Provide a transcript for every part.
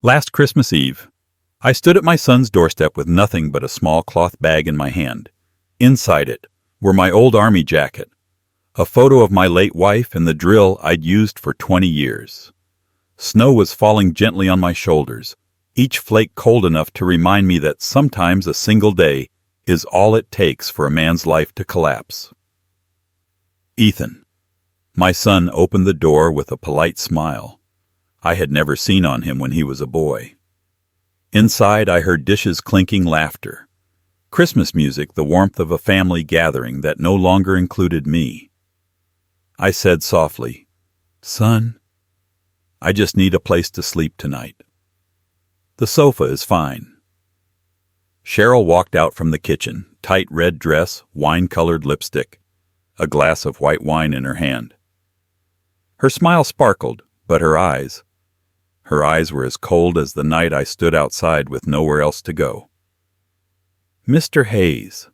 Last Christmas Eve, I stood at my son's doorstep with nothing but a small cloth bag in my hand. Inside it were my old army jacket, a photo of my late wife, and the drill I'd used for 20 years. Snow was falling gently on my shoulders, each flake cold enough to remind me that sometimes a single day is all it takes for a man's life to collapse. Ethan. My son opened the door with a polite smile I had never seen on him when he was a boy. Inside, I heard dishes clinking, laughter, Christmas music, the warmth of a family gathering that no longer included me. I said softly, "Son, I just need a place to sleep tonight. The sofa is fine." Cheryl walked out from the kitchen, tight red dress, wine-colored lipstick, a glass of white wine in her hand. Her smile sparkled, but her eyes were as cold as the night I stood outside with nowhere else to go. "Mr. Hayes,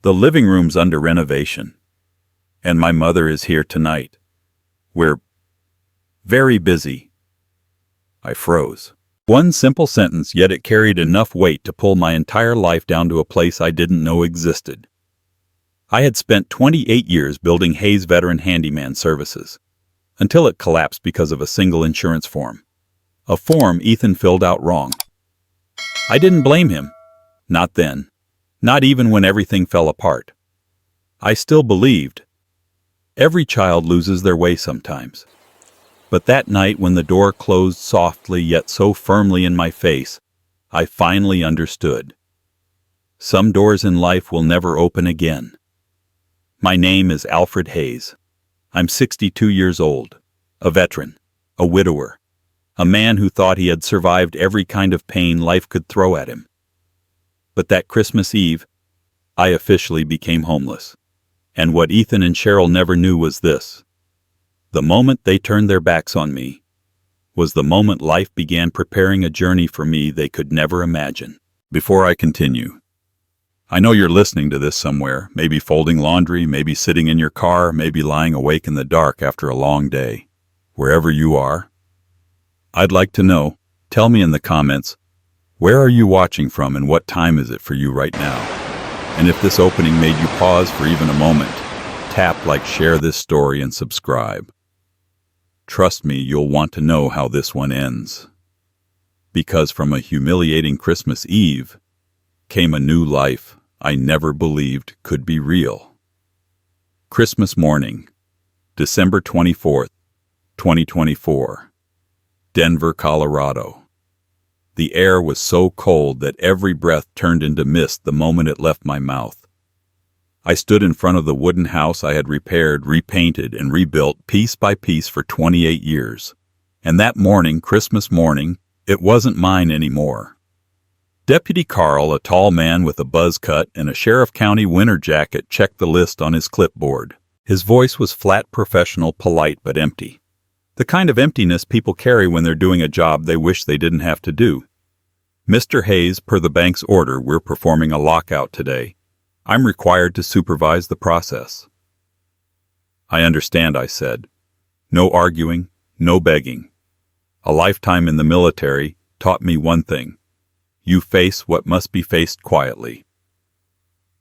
the living room's under renovation, and my mother is here tonight. We're very busy." I froze. One simple sentence, yet it carried enough weight to pull my entire life down to a place I didn't know existed. I had spent 28 years building Hayes Veteran Handyman Services, until it collapsed because of a single insurance form. A form Ethan filled out wrong. I didn't blame him. Not then. Not even when everything fell apart. I still believed. Every child loses their way sometimes. But that night, when the door closed softly yet so firmly in my face, I finally understood. Some doors in life will never open again. My name is Alfred Hayes. I'm 62 years old, a veteran, a widower, a man who thought he had survived every kind of pain life could throw at him. But that Christmas Eve, I officially became homeless. And what Ethan and Cheryl never knew was this. The moment they turned their backs on me was the moment life began preparing a journey for me they could never imagine. Before I continue, I know you're listening to this somewhere, maybe folding laundry, maybe sitting in your car, maybe lying awake in the dark after a long day. Wherever you are, I'd like to know. Tell me in the comments, where are you watching from and what time is it for you right now? And if this opening made you pause for even a moment, tap like, share this story, and subscribe. Trust me, you'll want to know how this one ends. Because from a humiliating Christmas Eve came a new life I never believed could be real. Christmas morning, December 24th, 2024, Denver, Colorado. The air was so cold that every breath turned into mist the moment it left my mouth. I stood in front of the wooden house I had repaired, repainted, and rebuilt piece by piece for 28 years. And that morning, Christmas morning, it wasn't mine anymore. Deputy Carl, a tall man with a buzz cut and a Sheriff County winter jacket, checked the list on his clipboard. His voice was flat, professional, polite, but empty. The kind of emptiness people carry when they're doing a job they wish they didn't have to do. "Mr. Hayes, per the bank's order, we're performing a lockout today. I'm required to supervise the process." "I understand," I said. No arguing, no begging. A lifetime in the military taught me one thing. You face what must be faced quietly.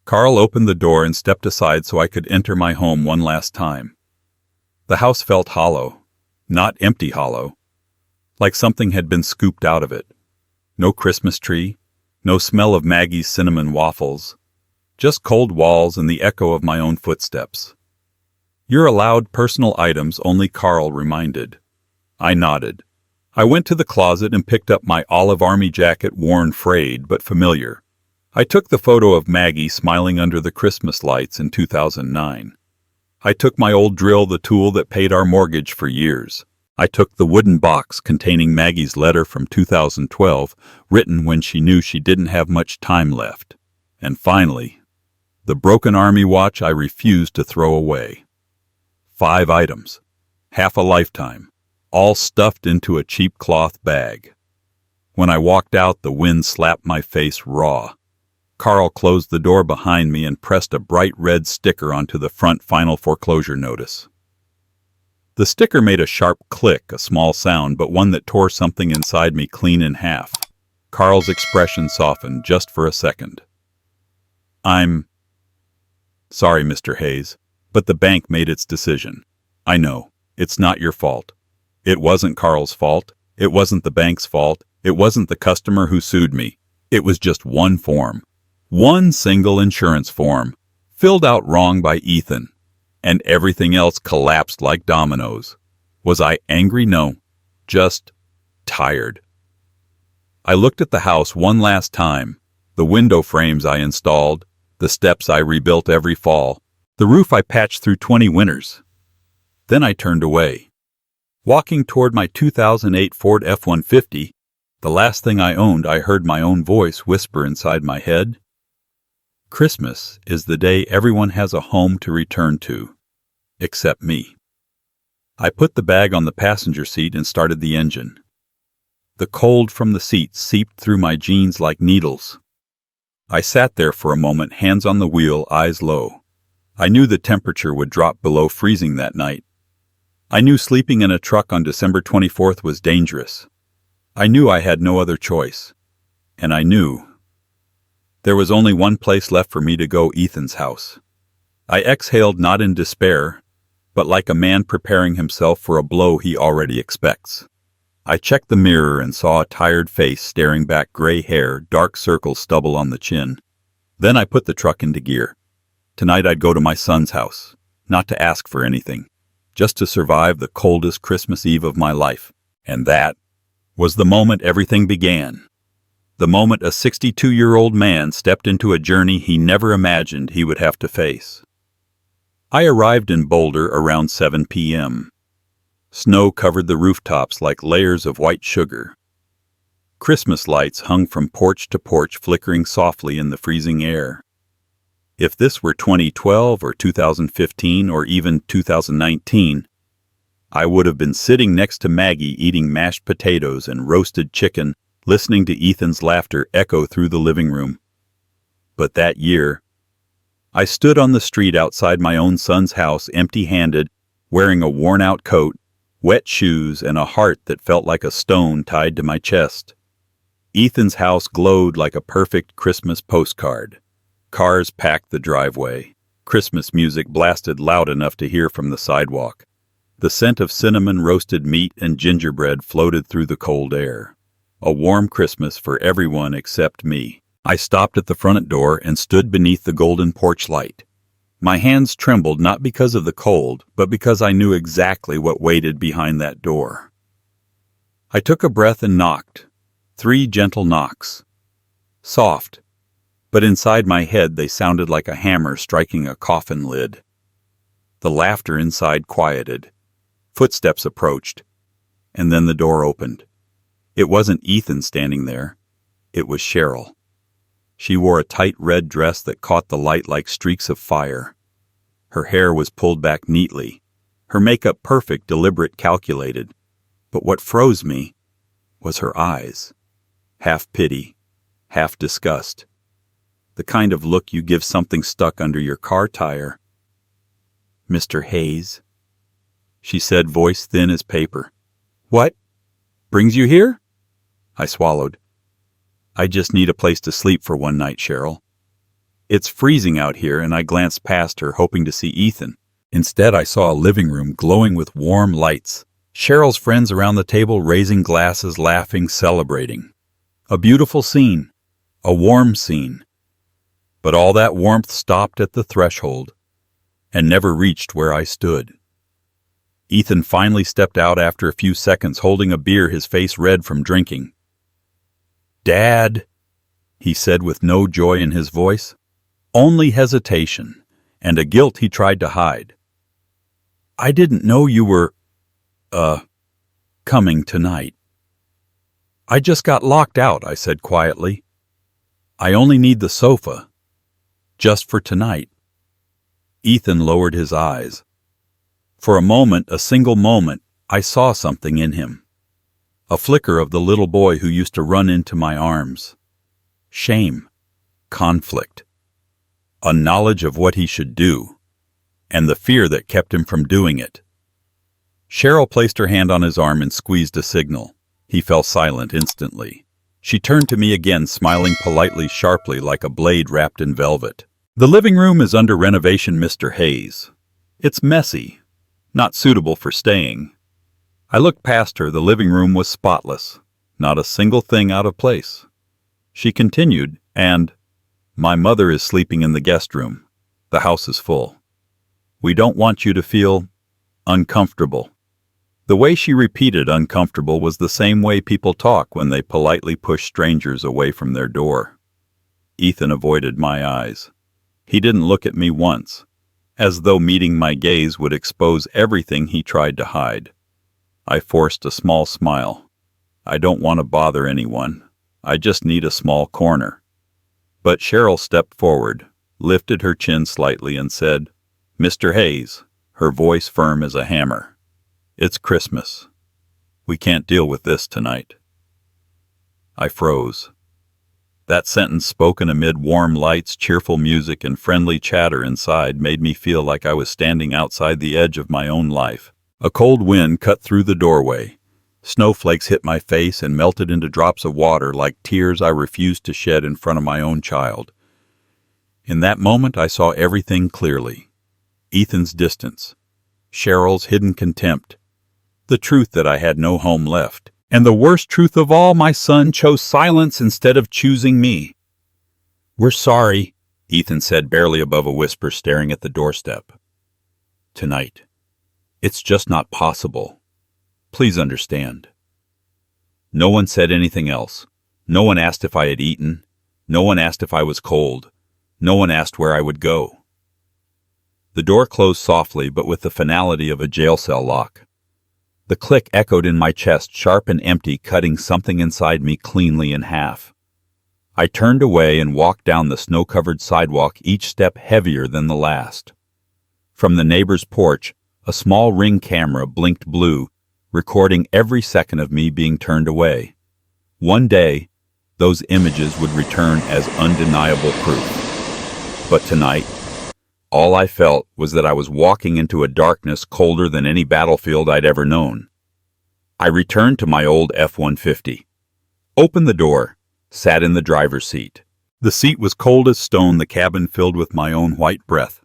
Carl opened the door and stepped aside so I could enter my home one last time. The house felt hollow, not empty hollow, like something had been scooped out of it. No Christmas tree, no smell of Maggie's cinnamon waffles, just cold walls and the echo of my own footsteps. "You're allowed personal items," only Carl reminded. I nodded. I went to the closet and picked up my olive army jacket, worn, frayed, but familiar. I took the photo of Maggie smiling under the Christmas lights in 2009. I took my old drill, the tool that paid our mortgage for years. I took the wooden box containing Maggie's letter from 2012, written when she knew she didn't have much time left. And finally, the broken army watch I refused to throw away. 5 items, half a lifetime, all stuffed into a cheap cloth bag. When I walked out, the wind slapped my face raw. Carl closed the door behind me and pressed a bright red sticker onto the front final foreclosure notice. The sticker made a sharp click, a small sound, but one that tore something inside me clean in half. Carl's expression softened just for a second. I'm sorry, Mr. Hayes, but the bank made its decision. I know. It's not your fault. It wasn't Carl's fault. It wasn't the bank's fault. It wasn't the customer who sued me. It was just one form. One single insurance form, filled out wrong by Ethan, and everything else collapsed like dominoes. Was I angry? No. Just tired. I looked at the house one last time, the window frames I installed, the steps I rebuilt every fall, the roof I patched through 20 winters. Then I turned away. Walking toward my 2008 Ford F-150, the last thing I owned, I heard my own voice whisper inside my head, "Christmas is the day everyone has a home to return to, except me." I put the bag on the passenger seat and started the engine. The cold from the seat seeped through my jeans like needles. I sat there for a moment, hands on the wheel, eyes low. I knew the temperature would drop below freezing that night. I knew sleeping in a truck on December 24th was dangerous. I knew I had no other choice. And I knew there was only one place left for me to go, Ethan's house. I exhaled not in despair, but like a man preparing himself for a blow he already expects. I checked the mirror and saw a tired face staring back, gray hair, dark circles, stubble on the chin. Then I put the truck into gear. Tonight I'd go to my son's house, not to ask for anything, just to survive the coldest Christmas Eve of my life. And that was the moment everything began. The moment a 62-year-old man stepped into a journey he never imagined he would have to face. I arrived in Boulder around 7 p.m. Snow covered the rooftops like layers of white sugar. Christmas lights hung from porch to porch, flickering softly in the freezing air. If this were 2012 or 2015 or even 2019, I would have been sitting next to Maggie eating mashed potatoes and roasted chicken, listening to Ethan's laughter echo through the living room. But that year, I stood on the street outside my own son's house, empty-handed, wearing a worn-out coat, wet shoes, and a heart that felt like a stone tied to my chest. Ethan's house glowed like a perfect Christmas postcard. Cars packed the driveway. Christmas music blasted loud enough to hear from the sidewalk. The scent of cinnamon roasted meat and gingerbread floated through the cold air. A warm Christmas for everyone except me. I stopped at the front door and stood beneath the golden porch light. My hands trembled not because of the cold, but because I knew exactly what waited behind that door. I took a breath and knocked. 3 gentle knocks. Soft, but inside my head they sounded like a hammer striking a coffin lid. The laughter inside quieted. Footsteps approached, and then the door opened. It wasn't Ethan standing there. It was Cheryl. She wore a tight red dress that caught the light like streaks of fire. Her hair was pulled back neatly, her makeup perfect, deliberate, calculated. But what froze me was her eyes. Half pity, half disgust. The kind of look you give something stuck under your car tire. "Mr. Hayes," she said, voice thin as paper. "What brings you here?" I swallowed. "I just need a place to sleep for one night, Cheryl. It's freezing out here," and I glanced past her, hoping to see Ethan. Instead, I saw a living room glowing with warm lights. Cheryl's friends around the table raising glasses, laughing, celebrating. A beautiful scene. A warm scene. But all that warmth stopped at the threshold and never reached where I stood. Ethan finally stepped out after a few seconds, holding a beer, his face red from drinking. "Dad," he said with no joy in his voice, only hesitation and a guilt he tried to hide. "I didn't know you were, coming tonight." "I just got locked out," I said quietly. "I only need the sofa. Just for tonight." Ethan lowered his eyes. For a moment, a single moment, I saw something in him. A flicker of the little boy who used to run into my arms. Shame. Conflict. A knowledge of what he should do, and the fear that kept him from doing it. Cheryl placed her hand on his arm and squeezed a signal. He fell silent instantly. She turned to me again, smiling politely, sharply, like a blade wrapped in velvet. "The living room is under renovation, Mr. Hayes. It's messy, not suitable for staying." I looked past her. The living room was spotless, not a single thing out of place. She continued, "And my mother is sleeping in the guest room. The house is full. We don't want you to feel uncomfortable." The way she repeated uncomfortable was the same way people talk when they politely push strangers away from their door. Ethan avoided my eyes. He didn't look at me once, as though meeting my gaze would expose everything he tried to hide. I forced a small smile. "I don't want to bother anyone. I just need a small corner." But Cheryl stepped forward, lifted her chin slightly, and said, "Mr. Hayes," her voice firm as a hammer, "it's Christmas. We can't deal with this tonight." I froze. That sentence, spoken amid warm lights, cheerful music, and friendly chatter inside, made me feel like I was standing outside the edge of my own life. A cold wind cut through the doorway. Snowflakes hit my face and melted into drops of water like tears I refused to shed in front of my own child. In that moment, I saw everything clearly. Ethan's distance, Cheryl's hidden contempt, the truth that I had no home left, and the worst truth of all, my son chose silence instead of choosing me. "We're sorry," Ethan said, barely above a whisper, staring at the doorstep. "Tonight. It's just not possible. Please understand." No one said anything else. No one asked if I had eaten. No one asked if I was cold. No one asked where I would go. The door closed softly, but with the finality of a jail cell lock. The click echoed in my chest, sharp and empty, cutting something inside me cleanly in half. I turned away and walked down the snow-covered sidewalk, each step heavier than the last. From the neighbor's porch, a small Ring camera blinked blue, recording every second of me being turned away. One day, those images would return as undeniable proof. But tonight, all I felt was that I was walking into a darkness colder than any battlefield I'd ever known. I returned to my old F-150, opened the door, sat in the driver's seat. The seat was cold as stone, the cabin filled with my own white breath.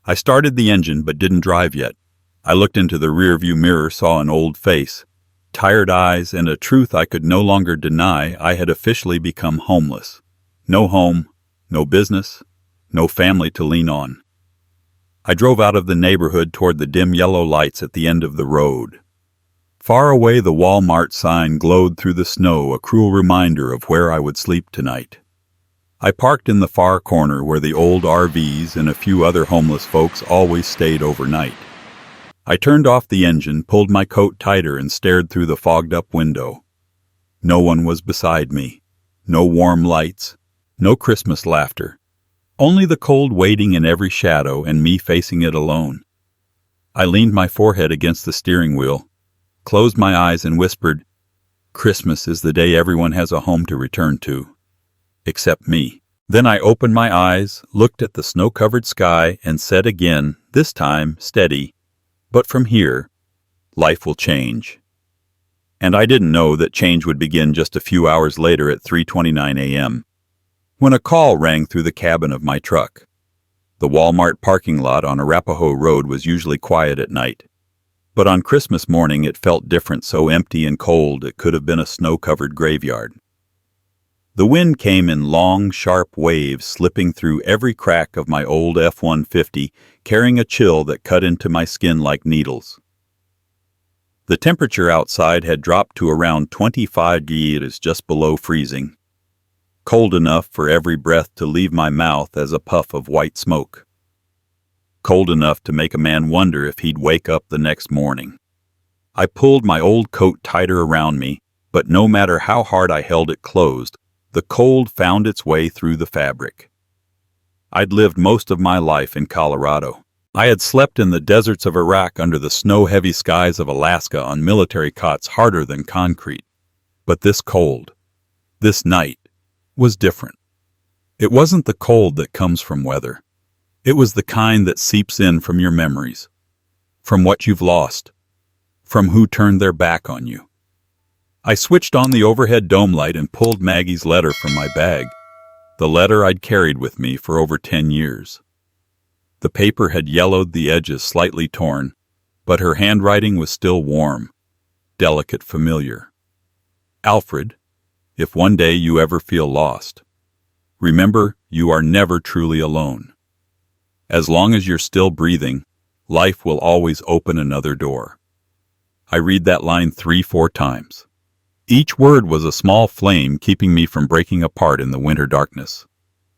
I started the engine but didn't drive yet. I looked into the rearview mirror, saw an old face, tired eyes, and a truth I could no longer deny. I had officially become homeless. No home, no business, no family to lean on. I drove out of the neighborhood toward the dim yellow lights at the end of the road. Far away, the Walmart sign glowed through the snow, a cruel reminder of where I would sleep tonight. I parked in the far corner where the old RVs and a few other homeless folks always stayed overnight. I turned off the engine, pulled my coat tighter, and stared through the fogged-up window. No one was beside me. No warm lights. No Christmas laughter. Only the cold waiting in every shadow and me facing it alone. I leaned my forehead against the steering wheel, closed my eyes, and whispered, "Christmas is the day everyone has a home to return to. Except me." Then I opened my eyes, looked at the snow-covered sky, and said again, this time steady, "But from here, life will change." And I didn't know that change would begin just a few hours later at 3:29 a.m., when a call rang through the cabin of my truck. The Walmart parking lot on Arapahoe Road was usually quiet at night, but on Christmas morning it felt different, so empty and cold it could have been a snow-covered graveyard. The wind came in long, sharp waves, slipping through every crack of my old F-150, carrying a chill that cut into my skin like needles. The temperature outside had dropped to around 25 degrees, just below freezing, cold enough for every breath to leave my mouth as a puff of white smoke, cold enough to make a man wonder if he'd wake up the next morning. I pulled my old coat tighter around me, but no matter how hard I held it closed, the cold found its way through the fabric. I'd lived most of my life in Colorado. I had slept in the deserts of Iraq under the snow-heavy skies of Alaska on military cots harder than concrete. But this cold, this night, was different. It wasn't the cold that comes from weather. It was the kind that seeps in from your memories, from what you've lost, from who turned their back on you. I switched on the overhead dome light and pulled Maggie's letter from my bag, the letter I'd carried with me for over 10 years. The paper had yellowed, the edges slightly torn, but her handwriting was still warm, delicate, familiar. Alfred, if one day you ever feel lost, remember you are never truly alone. As long as you're still breathing, life will always open another door. I read that line 3-4 times. Each word was a small flame keeping me from breaking apart in the winter darkness.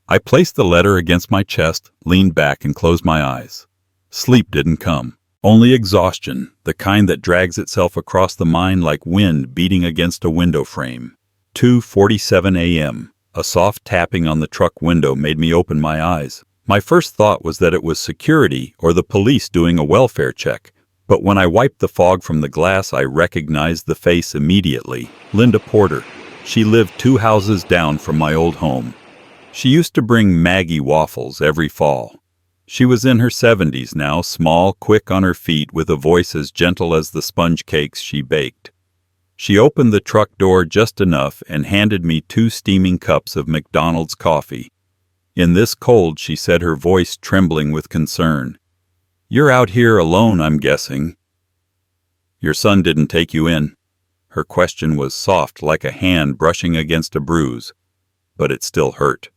I placed the letter against my chest, leaned back, and closed my eyes. Sleep didn't come. Only exhaustion, the kind that drags itself across the mind like wind beating against a window frame. 2:47 a.m. A soft tapping on the truck window made me open my eyes. My first thought was that it was security or the police doing a welfare check. But when I wiped the fog from the glass, I recognized the face immediately. Linda Porter. She lived 2 houses down from my old home. She used to bring Maggie waffles every fall. She was in her 70s now, small, quick on her feet, with a voice as gentle as the sponge cakes she baked. She opened the truck door just enough and handed me 2 steaming cups of McDonald's coffee. In this cold, she said, her voice trembling with concern, "You're out here alone, I'm guessing. Your son didn't take you in?" Her question was soft, like a hand brushing against a bruise, but it still hurt.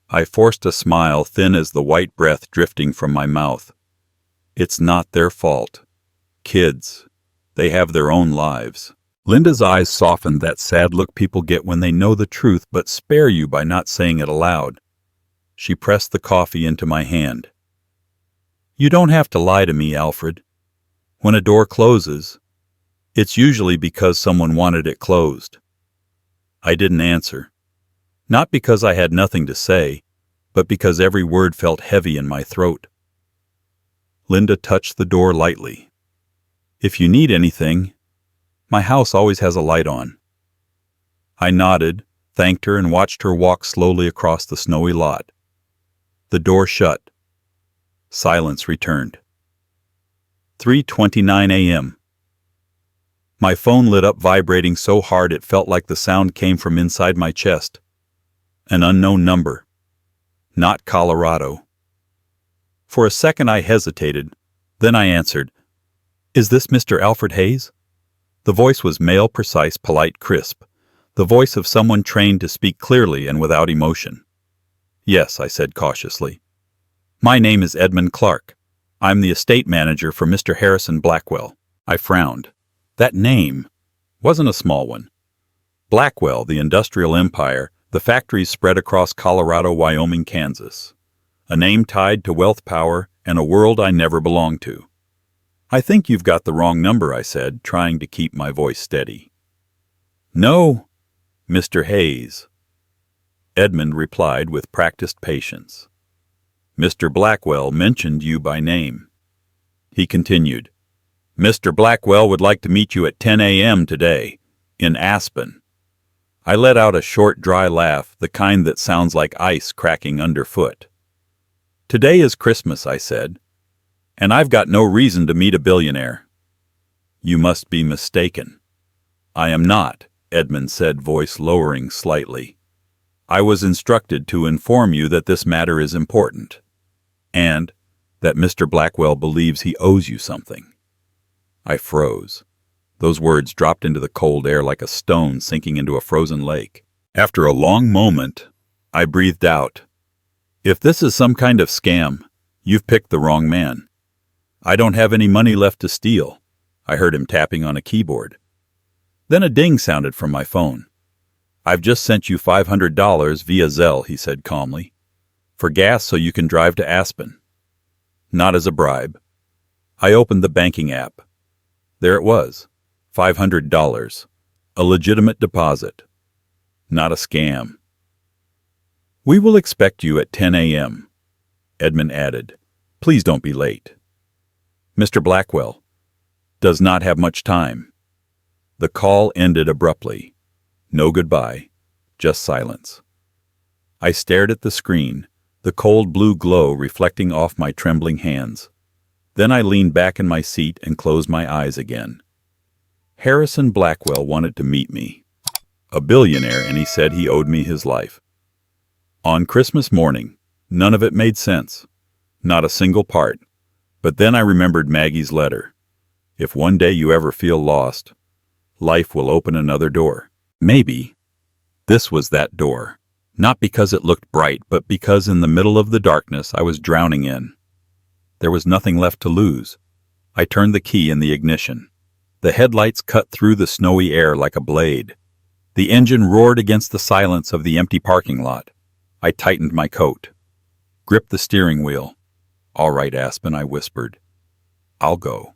I forced a smile, thin as the white breath drifting from my mouth. It's not their fault. Kids, they have their own lives. Linda's eyes softened, that sad look people get when they know the truth but spare you by not saying it aloud. She pressed the coffee into my hand. "You don't have to lie to me, Alfred. When a door closes, it's usually because someone wanted it closed." I didn't answer. Not because I had nothing to say, but because every word felt heavy in my throat. Linda touched the door lightly. "If you need anything, my house always has a light on." I nodded, thanked her, and watched her walk slowly across the snowy lot. The door shut. Silence returned. 3:29 a.m. My phone lit up, vibrating so hard it felt like the sound came from inside my chest. An unknown number. Not Colorado. For a second I hesitated. Then I answered. "Is this Mr. Alfred Hayes?" The voice was male, precise, polite, crisp. The voice of someone trained to speak clearly and without emotion. "Yes," I said cautiously. "My name is Edmund Clark. I'm the estate manager for Mr. Harrison Blackwell." I frowned. That name wasn't a small one. Blackwell, the industrial empire, the factories spread across Colorado, Wyoming, Kansas. A name tied to wealth, power, and a world I never belonged to. "I think you've got the wrong number," I said, trying to keep my voice steady. "No, Mr. Hayes," Edmund replied with practiced patience. "Mr. Blackwell mentioned you by name." He continued, "Mr. Blackwell would like to meet you at 10 a.m. today, in Aspen." I let out a short, dry laugh, the kind that sounds like ice cracking underfoot. "Today is Christmas," I said, "and I've got no reason to meet a billionaire." "You must be mistaken." "I am not," Edmund said, voice lowering slightly. "I was instructed to inform you that this matter is important, and that Mr. Blackwell believes he owes you something." I froze. Those words dropped into the cold air like a stone sinking into a frozen lake. After a long moment, I breathed out, "If this is some kind of scam, you've picked the wrong man. I don't have any money left to steal." I heard him tapping on a keyboard. Then a ding sounded from my phone. "I've just sent you $500 via Zelle," he said calmly, "for gas so you can drive to Aspen." Not as a bribe. I opened the banking app. There it was, $500, a legitimate deposit, not a scam. "We will expect you at 10 a.m., Edmund added. "Please don't be late. Mr. Blackwell does not have much time." The call ended abruptly. No goodbye, just silence. I stared at the screen, the cold blue glow reflecting off my trembling hands. Then I leaned back in my seat and closed my eyes again. Harrison Blackwell wanted to meet me. A billionaire, and he said he owed me his life. On Christmas morning, none of it made sense. Not a single part. But then I remembered Maggie's letter. If one day you ever feel lost, life will open another door. Maybe this was that door. Not because it looked bright, but because in the middle of the darkness I was drowning in. There was nothing left to lose. I turned the key in the ignition. The headlights cut through the snowy air like a blade. The engine roared against the silence of the empty parking lot. I tightened my coat, gripped the steering wheel. "All right, Aspen," I whispered. "I'll go.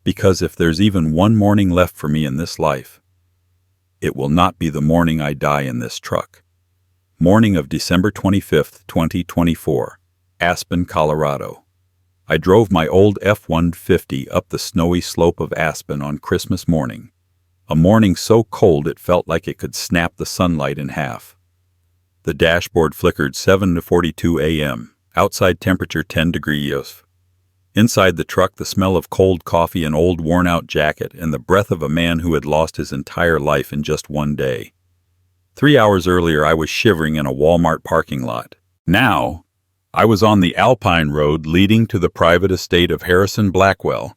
Because if there's even one morning left for me in this life, it will not be the morning I die in this truck." Morning of December 25th, 2024, Aspen, Colorado. I drove my old F-150 up the snowy slope of Aspen on Christmas morning, a morning so cold it felt like it could snap the sunlight in half. The dashboard flickered 7 to 42 a.m., outside temperature 10 degrees. Inside the truck, the smell of cold coffee, an old worn-out jacket, and the breath of a man who had lost his entire life in just one day. 3 hours earlier, I was shivering in a Walmart parking lot. Now, I was on the Alpine Road leading to the private estate of Harrison Blackwell,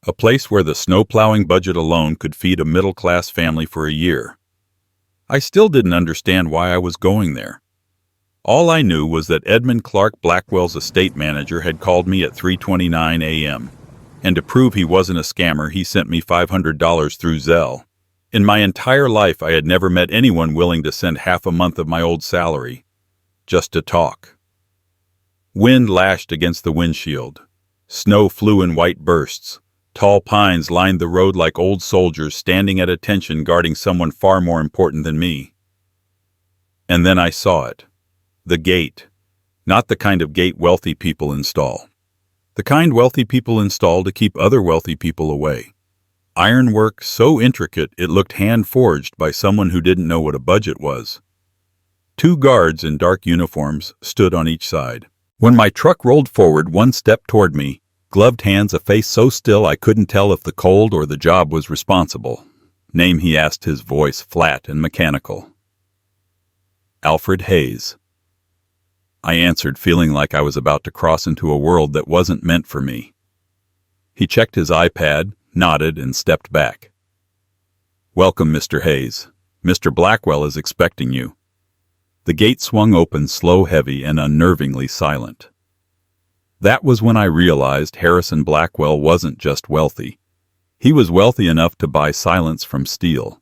a place where the snowplowing budget alone could feed a middle-class family for a year. I still didn't understand why I was going there. All I knew was that Edmund Clark Blackwell's estate manager had called me at 3:29 a.m., and to prove he wasn't a scammer, he sent me $500 through Zelle. In my entire life, I had never met anyone willing to send half a month of my old salary, just to talk. Wind lashed against the windshield. Snow flew in white bursts. Tall pines lined the road like old soldiers standing at attention guarding someone far more important than me. And then I saw it. The gate. Not the kind of gate wealthy people install. The kind wealthy people install to keep other wealthy people away. Ironwork so intricate it looked hand-forged by someone who didn't know what a budget was. 2 guards in dark uniforms stood on each side. When my truck rolled forward one step toward me, gloved hands, a face so still I couldn't tell if the cold or the job was responsible. "Name?" he asked, his voice flat and mechanical. "Alfred Hayes." I answered, feeling like I was about to cross into a world that wasn't meant for me. He checked his iPad, nodded, and stepped back. "Welcome, Mr. Hayes. Mr. Blackwell is expecting you." The gate swung open, slow, heavy, and unnervingly silent. That was when I realized Harrison Blackwell wasn't just wealthy. He was wealthy enough to buy silence from steel.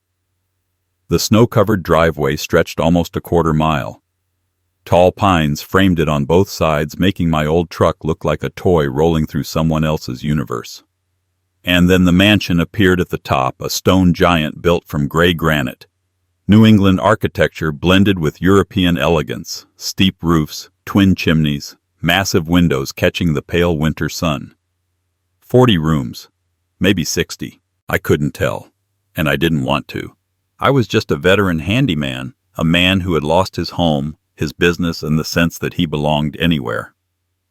The snow-covered driveway stretched almost a quarter mile. Tall pines framed it on both sides, making my old truck look like a toy rolling through someone else's universe. And then the mansion appeared at the top, a stone giant built from gray granite. New England architecture blended with European elegance, steep roofs, twin chimneys, massive windows catching the pale winter sun. 40 rooms, maybe 60. I couldn't tell, and I didn't want to. I was just a veteran handyman, a man who had lost his home, his business, and the sense that he belonged anywhere.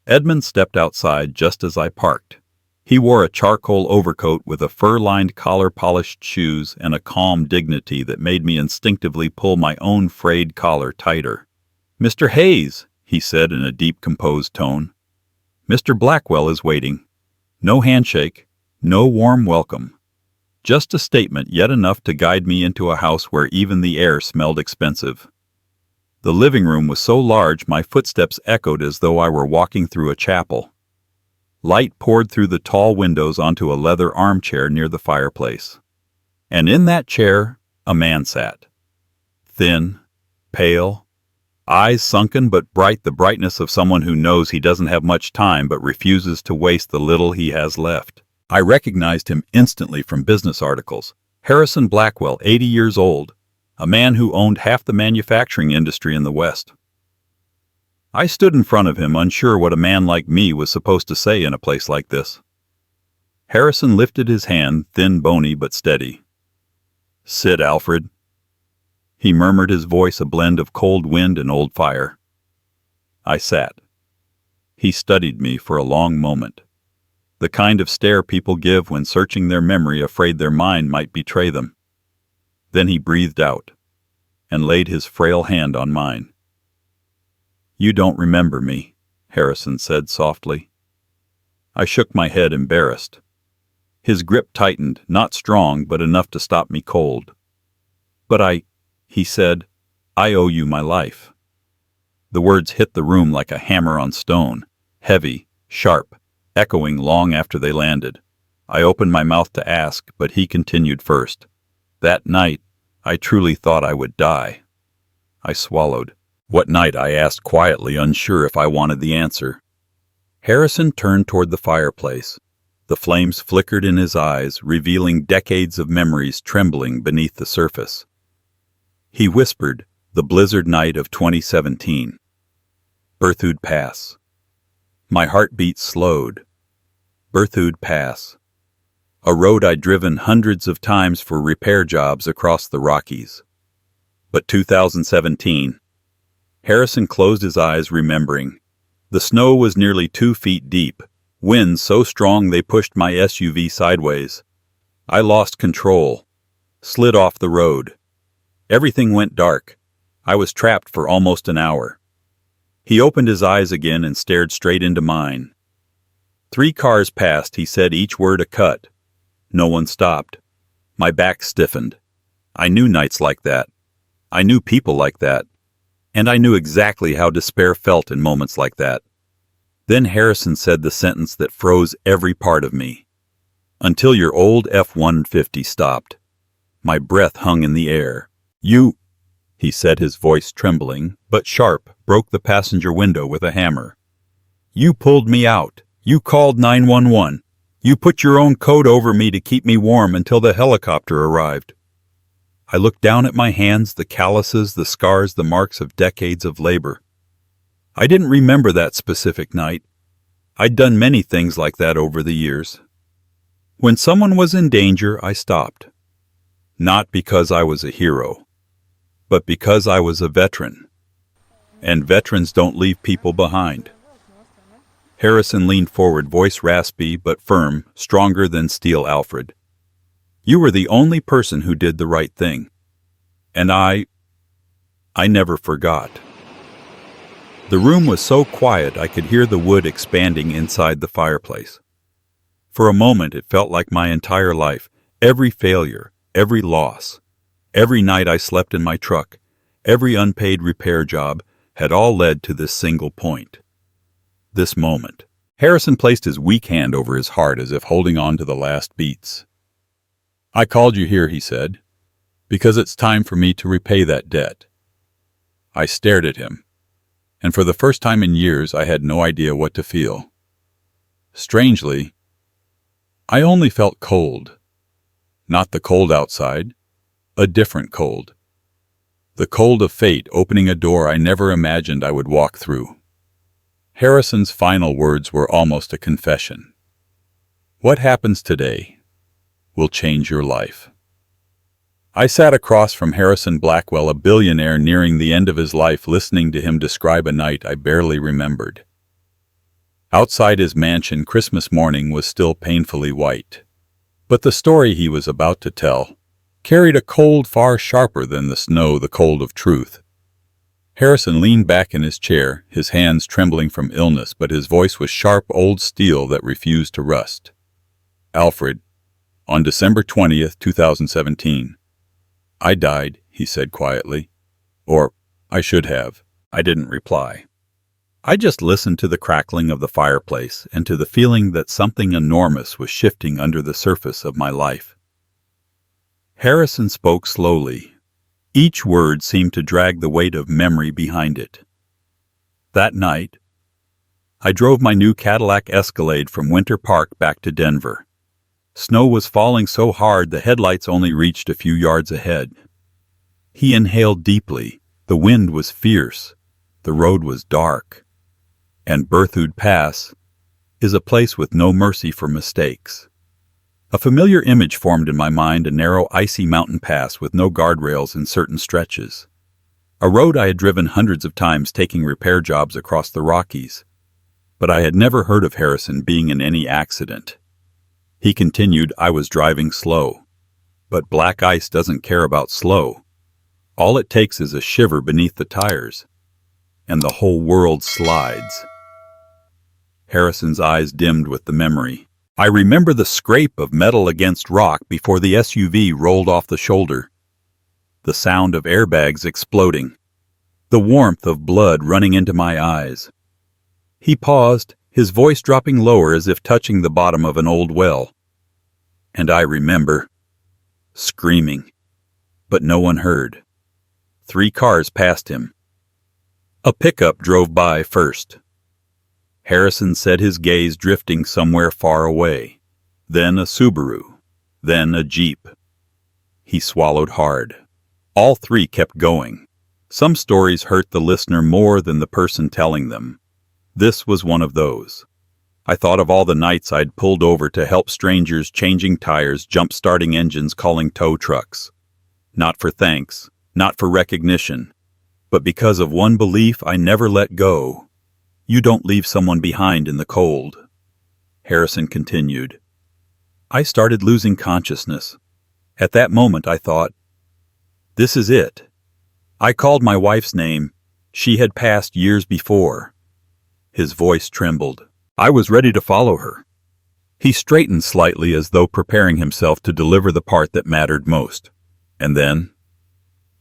Edmund stepped outside just as I parked. He wore a charcoal overcoat with a fur-lined collar, polished shoes, and a calm dignity that made me instinctively pull my own frayed collar tighter. "Mr. Hayes," he said in a deep, composed tone. "Mr. Blackwell is waiting." No handshake, no warm welcome. Just a statement, yet enough to guide me into a house where even the air smelled expensive. The living room was so large my footsteps echoed as though I were walking through a chapel. Light poured through the tall windows onto a leather armchair near the fireplace. And in that chair, a man sat. Thin, pale, eyes sunken but bright, the brightness of someone who knows he doesn't have much time but refuses to waste the little he has left. I recognized him instantly from business articles. Harrison Blackwell, 80 years old, a man who owned half the manufacturing industry in the West. I stood in front of him, unsure what a man like me was supposed to say in a place like this. Harrison lifted his hand, thin, bony, but steady. "Sit, Alfred." He murmured, his voice a blend of cold wind and old fire. I sat. He studied me for a long moment. the kind of stare people give when searching their memory, afraid their mind might betray them. Then he breathed out and laid his frail hand on mine. "You don't remember me," Harrison said softly. I shook my head, embarrassed. His grip tightened, not strong, but enough to stop me cold. "But he said, "I owe you my life." The words hit the room like a hammer on stone, heavy, sharp, echoing long after they landed. I opened my mouth to ask, but he continued first. "That night, I truly thought I would die." I swallowed. "What night?" I asked quietly, unsure if I wanted the answer. Harrison turned toward the fireplace. The flames flickered in his eyes, revealing decades of memories trembling beneath the surface. He whispered, "The blizzard night of 2017. Berthoud Pass." My heartbeat slowed. Berthoud Pass. A road I'd driven hundreds of times for repair jobs across the Rockies. But 2017. Harrison closed his eyes, remembering. The snow was nearly 2 feet deep, winds so strong they pushed my SUV sideways. I lost control, slid off the road. Everything went dark. I was trapped for almost an hour. He opened his eyes again and stared straight into mine. 3 cars passed, he said, each word a cut. No one stopped. My back stiffened. I knew nights like that. I knew people like that. And I knew exactly how despair felt in moments like that. Then Harrison said the sentence that froze every part of me. "Until your old F-150 stopped." My breath hung in the air. "You," he said, his voice trembling, but sharp, broke the passenger window with a hammer. "You pulled me out. You called 911. You put your own coat over me to keep me warm until the helicopter arrived." I looked down at my hands, the calluses, the scars, the marks of decades of labor. I didn't remember that specific night. I'd done many things like that over the years. When someone was in danger, I stopped. Not because I was a hero, but because I was a veteran. And veterans don't leave people behind. Harrison leaned forward, voice raspy but firm, stronger than steel. "Alfred, you were the only person who did the right thing. And I never forgot." The room was so quiet I could hear the wood expanding inside the fireplace. For a moment it felt like my entire life, every failure, every loss, every night I slept in my truck, every unpaid repair job, had all led to this single point. This moment. Harrison placed his weak hand over his heart as if holding on to the last beats. "I called you here," he said, "because it's time for me to repay that debt." I stared at him, and for the first time in years I had no idea what to feel. Strangely, I only felt cold. Not the cold outside, a different cold. The cold of fate opening a door I never imagined I would walk through. Harrison's final words were almost a confession. "What happens today will change your life." I sat across from Harrison Blackwell, a billionaire nearing the end of his life, listening to him describe a night I barely remembered. Outside his mansion, Christmas morning was still painfully white. But the story he was about to tell carried a cold far sharper than the snow, the cold of truth. Harrison leaned back in his chair, his hands trembling from illness, but his voice was sharp old steel that refused to rust. "Alfred, on December 20th, 2017, I died," he said quietly. "Or I should have." I didn't reply. I just listened to the crackling of the fireplace and to the feeling that something enormous was shifting under the surface of my life. Harrison spoke slowly. Each word seemed to drag the weight of memory behind it. That night, I drove my new Cadillac Escalade from Winter Park back to Denver. Snow was falling so hard the headlights only reached a few yards ahead. He inhaled deeply. The wind was fierce. The road was dark. And Berthoud Pass is a place with no mercy for mistakes. A familiar image formed in my mind, a narrow, icy mountain pass with no guardrails in certain stretches. A road I had driven hundreds of times taking repair jobs across the Rockies. But I had never heard of Harrison being in any accident. He continued, I was driving slow. But black ice doesn't care about slow. All it takes is a shiver beneath the tires, and the whole world slides. Harrison's eyes dimmed with the memory. I remember the scrape of metal against rock before the SUV rolled off the shoulder. The sound of airbags exploding. The warmth of blood running into my eyes. He paused, his voice dropping lower as if touching the bottom of an old well. And I remember screaming, but no one heard. 3 cars passed him. A pickup drove by first. Harrison said, his gaze drifting somewhere far away. Then a Subaru. Then a Jeep. He swallowed hard. All 3 kept going. Some stories hurt the listener more than the person telling them. This was one of those. I thought of all the nights I'd pulled over to help strangers changing tires, jump-starting engines, calling tow trucks. Not for thanks, not for recognition, but because of one belief I never let go. You don't leave someone behind in the cold. Harrison continued. I started losing consciousness. At that moment I thought, this is it. I called my wife's name. She had passed years before. His voice trembled. I was ready to follow her. He straightened slightly as though preparing himself to deliver the part that mattered most. And then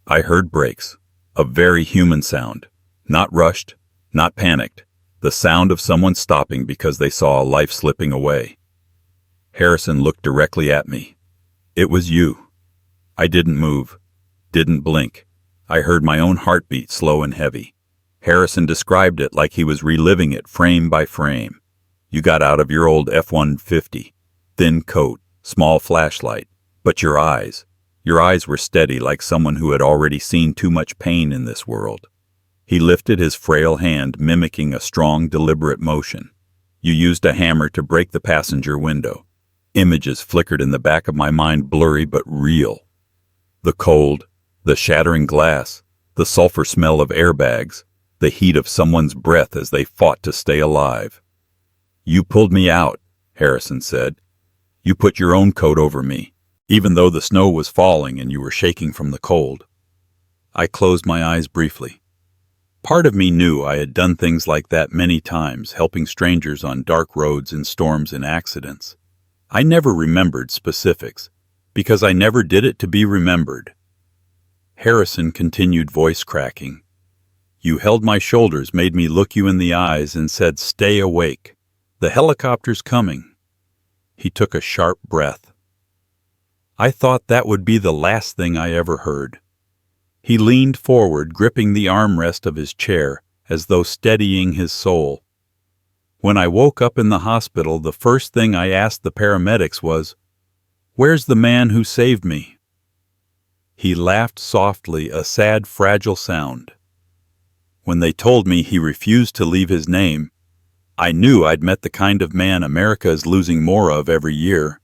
I heard brakes, a very human sound, not rushed, not panicked, the sound of someone stopping because they saw a life slipping away. Harrison looked directly at me. It was you. I didn't move, didn't blink. I heard my own heartbeat slow and heavy. Harrison described it like he was reliving it frame by frame. You got out of your old F-150, thin coat, small flashlight, but your eyes were steady like someone who had already seen too much pain in this world. He lifted his frail hand, mimicking a strong, deliberate motion. You used a hammer to break the passenger window. Images flickered in the back of my mind, blurry but real. The cold, the shattering glass, the sulfur smell of airbags, the heat of someone's breath as they fought to stay alive. You pulled me out, Harrison said. You put your own coat over me, even though the snow was falling and you were shaking from the cold. I closed my eyes briefly. Part of me knew I had done things like that many times, helping strangers on dark roads in storms and accidents. I never remembered specifics, because I never did it to be remembered. Harrison continued, voice cracking. You held my shoulders, made me look you in the eyes, and said, stay awake. The helicopter's coming. He took a sharp breath. I thought that would be the last thing I ever heard. He leaned forward, gripping the armrest of his chair, as though steadying his soul. When I woke up in the hospital, the first thing I asked the paramedics was, where's the man who saved me? He laughed softly, a sad, fragile sound. When they told me he refused to leave his name, I knew I'd met the kind of man America is losing more of every year.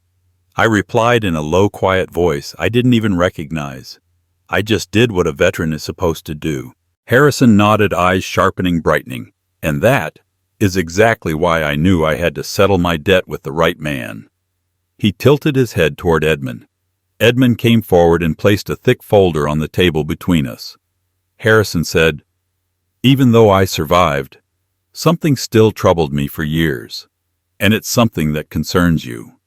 I replied in a low, quiet voice I didn't even recognize. I just did what a veteran is supposed to do. Harrison nodded, eyes sharpening, brightening. And that is exactly why I knew I had to settle my debt with the right man. He tilted his head toward Edmund. Edmund came forward and placed a thick folder on the table between us. Harrison said, even though I survived, something still troubled me for years, and it's something that concerns you.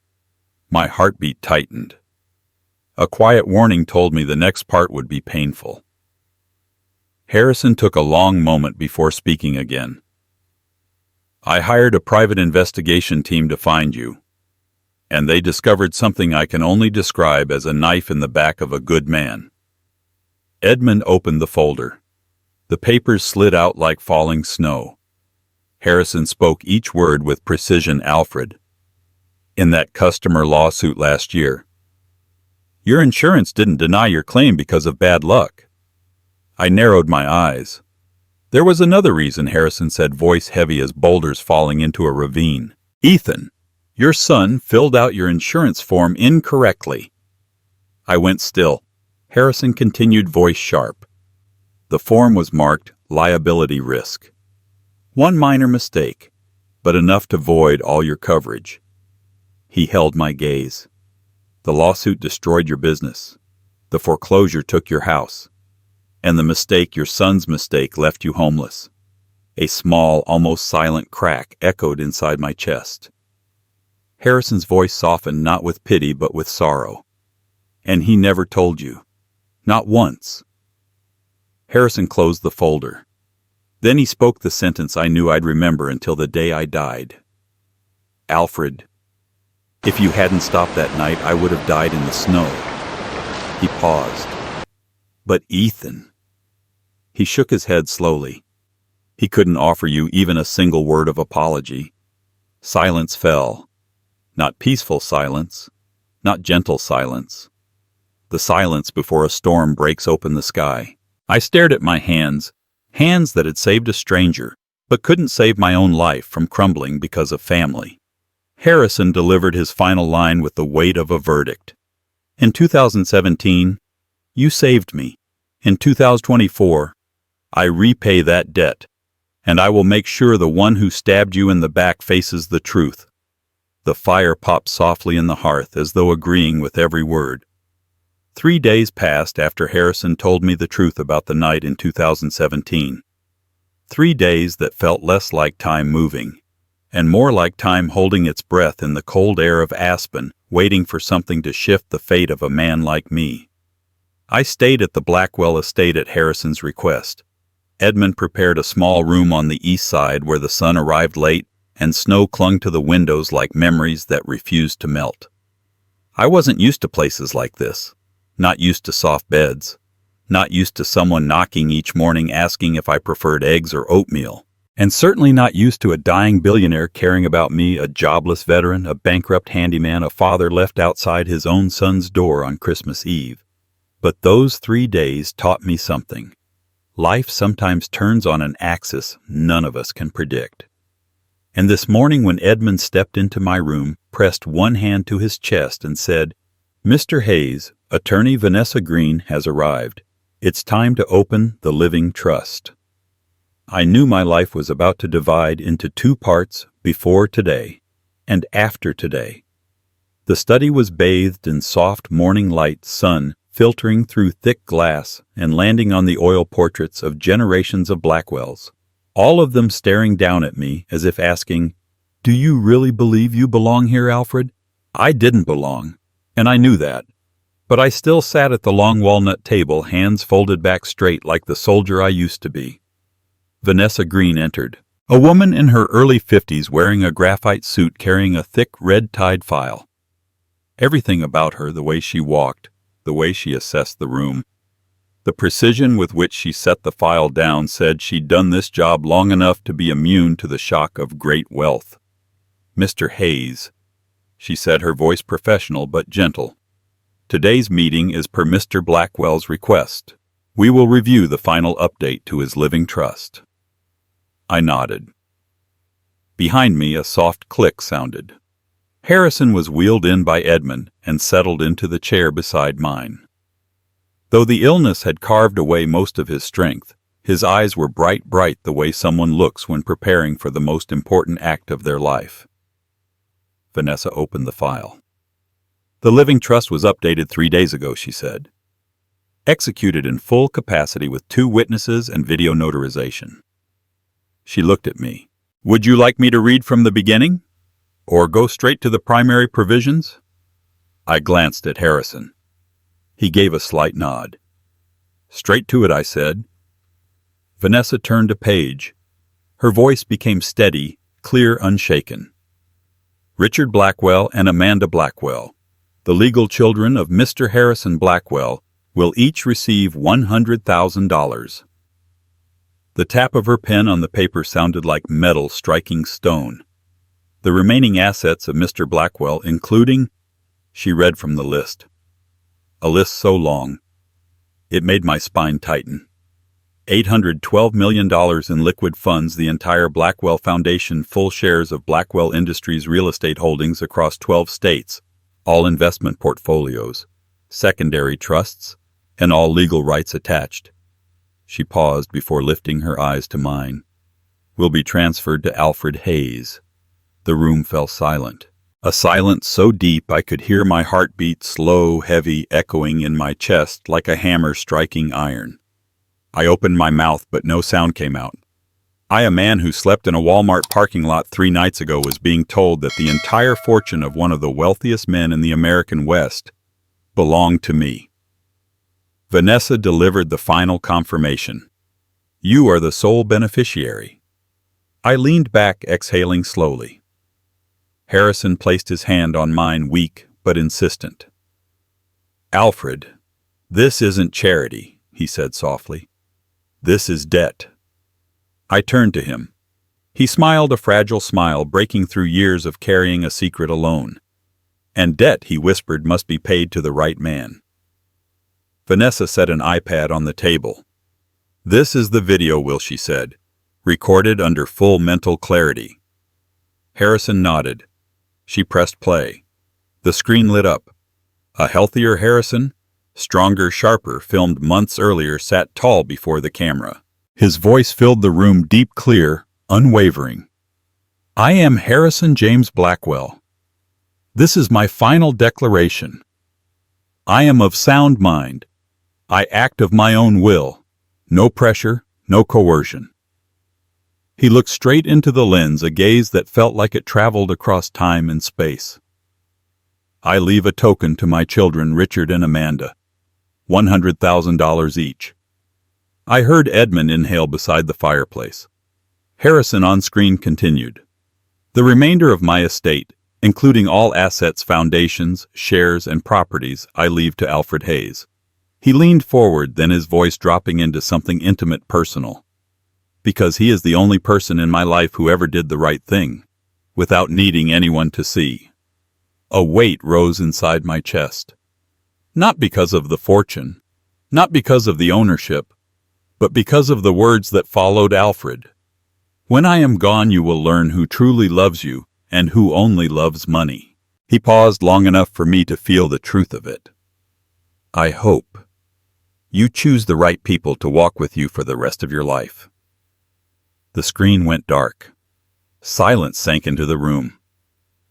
My heartbeat tightened. A quiet warning told me the next part would be painful. Harrison took a long moment before speaking again. I hired a private investigation team to find you, and they discovered something I can only describe as a knife in the back of a good man. Edmund opened the folder. The papers slid out like falling snow. Harrison spoke each word with precision. Alfred, in that customer lawsuit last year, your insurance didn't deny your claim because of bad luck. I narrowed my eyes. There was another reason, Harrison said, voice heavy as boulders falling into a ravine. Ethan, your son filled out your insurance form incorrectly. I went still. Harrison continued, voice sharp. The form was marked liability risk. One minor mistake, but enough to void all your coverage. He held my gaze. The lawsuit destroyed your business. The foreclosure took your house. And the mistake, your son's mistake, left you homeless. A small, almost silent crack echoed inside my chest. Harrison's voice softened not with pity but with sorrow. And he never told you. Not once. Harrison closed the folder. Then he spoke the sentence I knew I'd remember until the day I died. Alfred, if you hadn't stopped that night, I would have died in the snow. He paused. But Ethan. He shook his head slowly. He couldn't offer you even a single word of apology. Silence fell. Not peaceful silence, not gentle silence. The silence before a storm breaks open the sky. I stared at my hands, hands that had saved a stranger, but couldn't save my own life from crumbling because of family. Harrison delivered his final line with the weight of a verdict. In 2017, you saved me. In 2024, I repay that debt, and I will make sure the one who stabbed you in the back faces the truth. The fire popped softly in the hearth as though agreeing with every word. 3 days passed after Harrison told me the truth about the night in 2017. 3 days that felt less like time moving, and more like time holding its breath in the cold air of Aspen, waiting for something to shift the fate of a man like me. I stayed at the Blackwell estate at Harrison's request. Edmund prepared a small room on the east side where the sun arrived late and snow clung to the windows like memories that refused to melt. I wasn't used to places like this, not used to soft beds, not used to someone knocking each morning asking if I preferred eggs or oatmeal, and certainly not used to a dying billionaire caring about me, a jobless veteran, a bankrupt handyman, a father left outside his own son's door on Christmas Eve. But those 3 days taught me something. Life sometimes turns on an axis none of us can predict. And this morning when Edmund stepped into my room, pressed one hand to his chest and said, "Mr. Hayes, Attorney Vanessa Green has arrived. It's time to open the living trust." I knew my life was about to divide into 2 parts, before today and after today. The study was bathed in soft morning light, sun filtering through thick glass and landing on the oil portraits of generations of Blackwells, all of them staring down at me as if asking, "Do you really believe you belong here, Alfred?" I didn't belong, and I knew that. But I still sat at the long walnut table, hands folded back straight like the soldier I used to be. Vanessa Green entered, a woman in her early 50s wearing a graphite suit carrying a thick red-tied file. Everything about her, the way she walked, the way she assessed the room, the precision with which she set the file down said she'd done this job long enough to be immune to the shock of great wealth. "Mr. Hayes," she said, her voice professional but gentle. "Today's meeting is per Mr. Blackwell's request. We will review the final update to his living trust." I nodded. Behind me, a soft click sounded. Harrison was wheeled in by Edmund and settled into the chair beside mine. Though the illness had carved away most of his strength, his eyes were bright the way someone looks when preparing for the most important act of their life. Vanessa opened the file. "The living trust was updated 3 days ago," she said. "Executed in full capacity with 2 witnesses and video notarization." She looked at me. "Would you like me to read from the beginning? Or go straight to the primary provisions?" I glanced at Harrison. He gave a slight nod. "Straight to it," I said. Vanessa turned a page. Her voice became steady, clear, unshaken. "Richard Blackwell and Amanda Blackwell, the legal children of Mr. Harrison Blackwell, will each receive $100,000. The tap of her pen on the paper sounded like metal striking stone. "The remaining assets of Mr. Blackwell, including—" She read from the list. A list so long, it made my spine tighten. $812 million in liquid funds, the entire Blackwell Foundation, full shares of Blackwell Industries real estate holdings across 12 states, all investment portfolios, secondary trusts, and all legal rights attached. She paused before lifting her eyes to mine. "Will be transferred to Alfred Hayes." The room fell silent. A silence so deep I could hear my heartbeat slow, heavy, echoing in my chest like a hammer striking iron. I opened my mouth, but no sound came out. I, a man who slept in a Walmart parking lot 3 nights ago, was being told that the entire fortune of one of the wealthiest men in the American West belonged to me. Vanessa delivered the final confirmation. You are the sole beneficiary. I leaned back, exhaling slowly. Harrison placed his hand on mine, weak but insistent. Alfred, this isn't charity, he said softly. This is debt. I turned to him. He smiled a fragile smile breaking through years of carrying a secret alone. And debt, he whispered, must be paid to the right man. Vanessa set an iPad on the table. This is the video, Will, she said, recorded under full mental clarity. Harrison nodded. She pressed play. The screen lit up. A healthier Harrison, stronger, sharper, filmed months earlier, sat tall before the camera. His voice filled the room, deep, clear, unwavering. I am Harrison James Blackwell. This is my final declaration. I am of sound mind. I act of my own will. No pressure, no coercion. He looked straight into the lens, a gaze that felt like it traveled across time and space. I leave a token to my children, Richard and Amanda. $100,000 each. I heard Edmund inhale beside the fireplace. Harrison on screen continued. The remainder of my estate, including all assets, foundations, shares, and properties, I leave to Alfred Hayes. He leaned forward, then his voice dropping into something intimate, personal. Because he is the only person in my life who ever did the right thing, without needing anyone to see. A weight rose inside my chest. Not because of the fortune, not because of the ownership, but because of the words that followed. Alfred, when I am gone, you will learn who truly loves you and who only loves money. He paused long enough for me to feel the truth of it. I hope you choose the right people to walk with you for the rest of your life. The screen went dark. Silence sank into the room.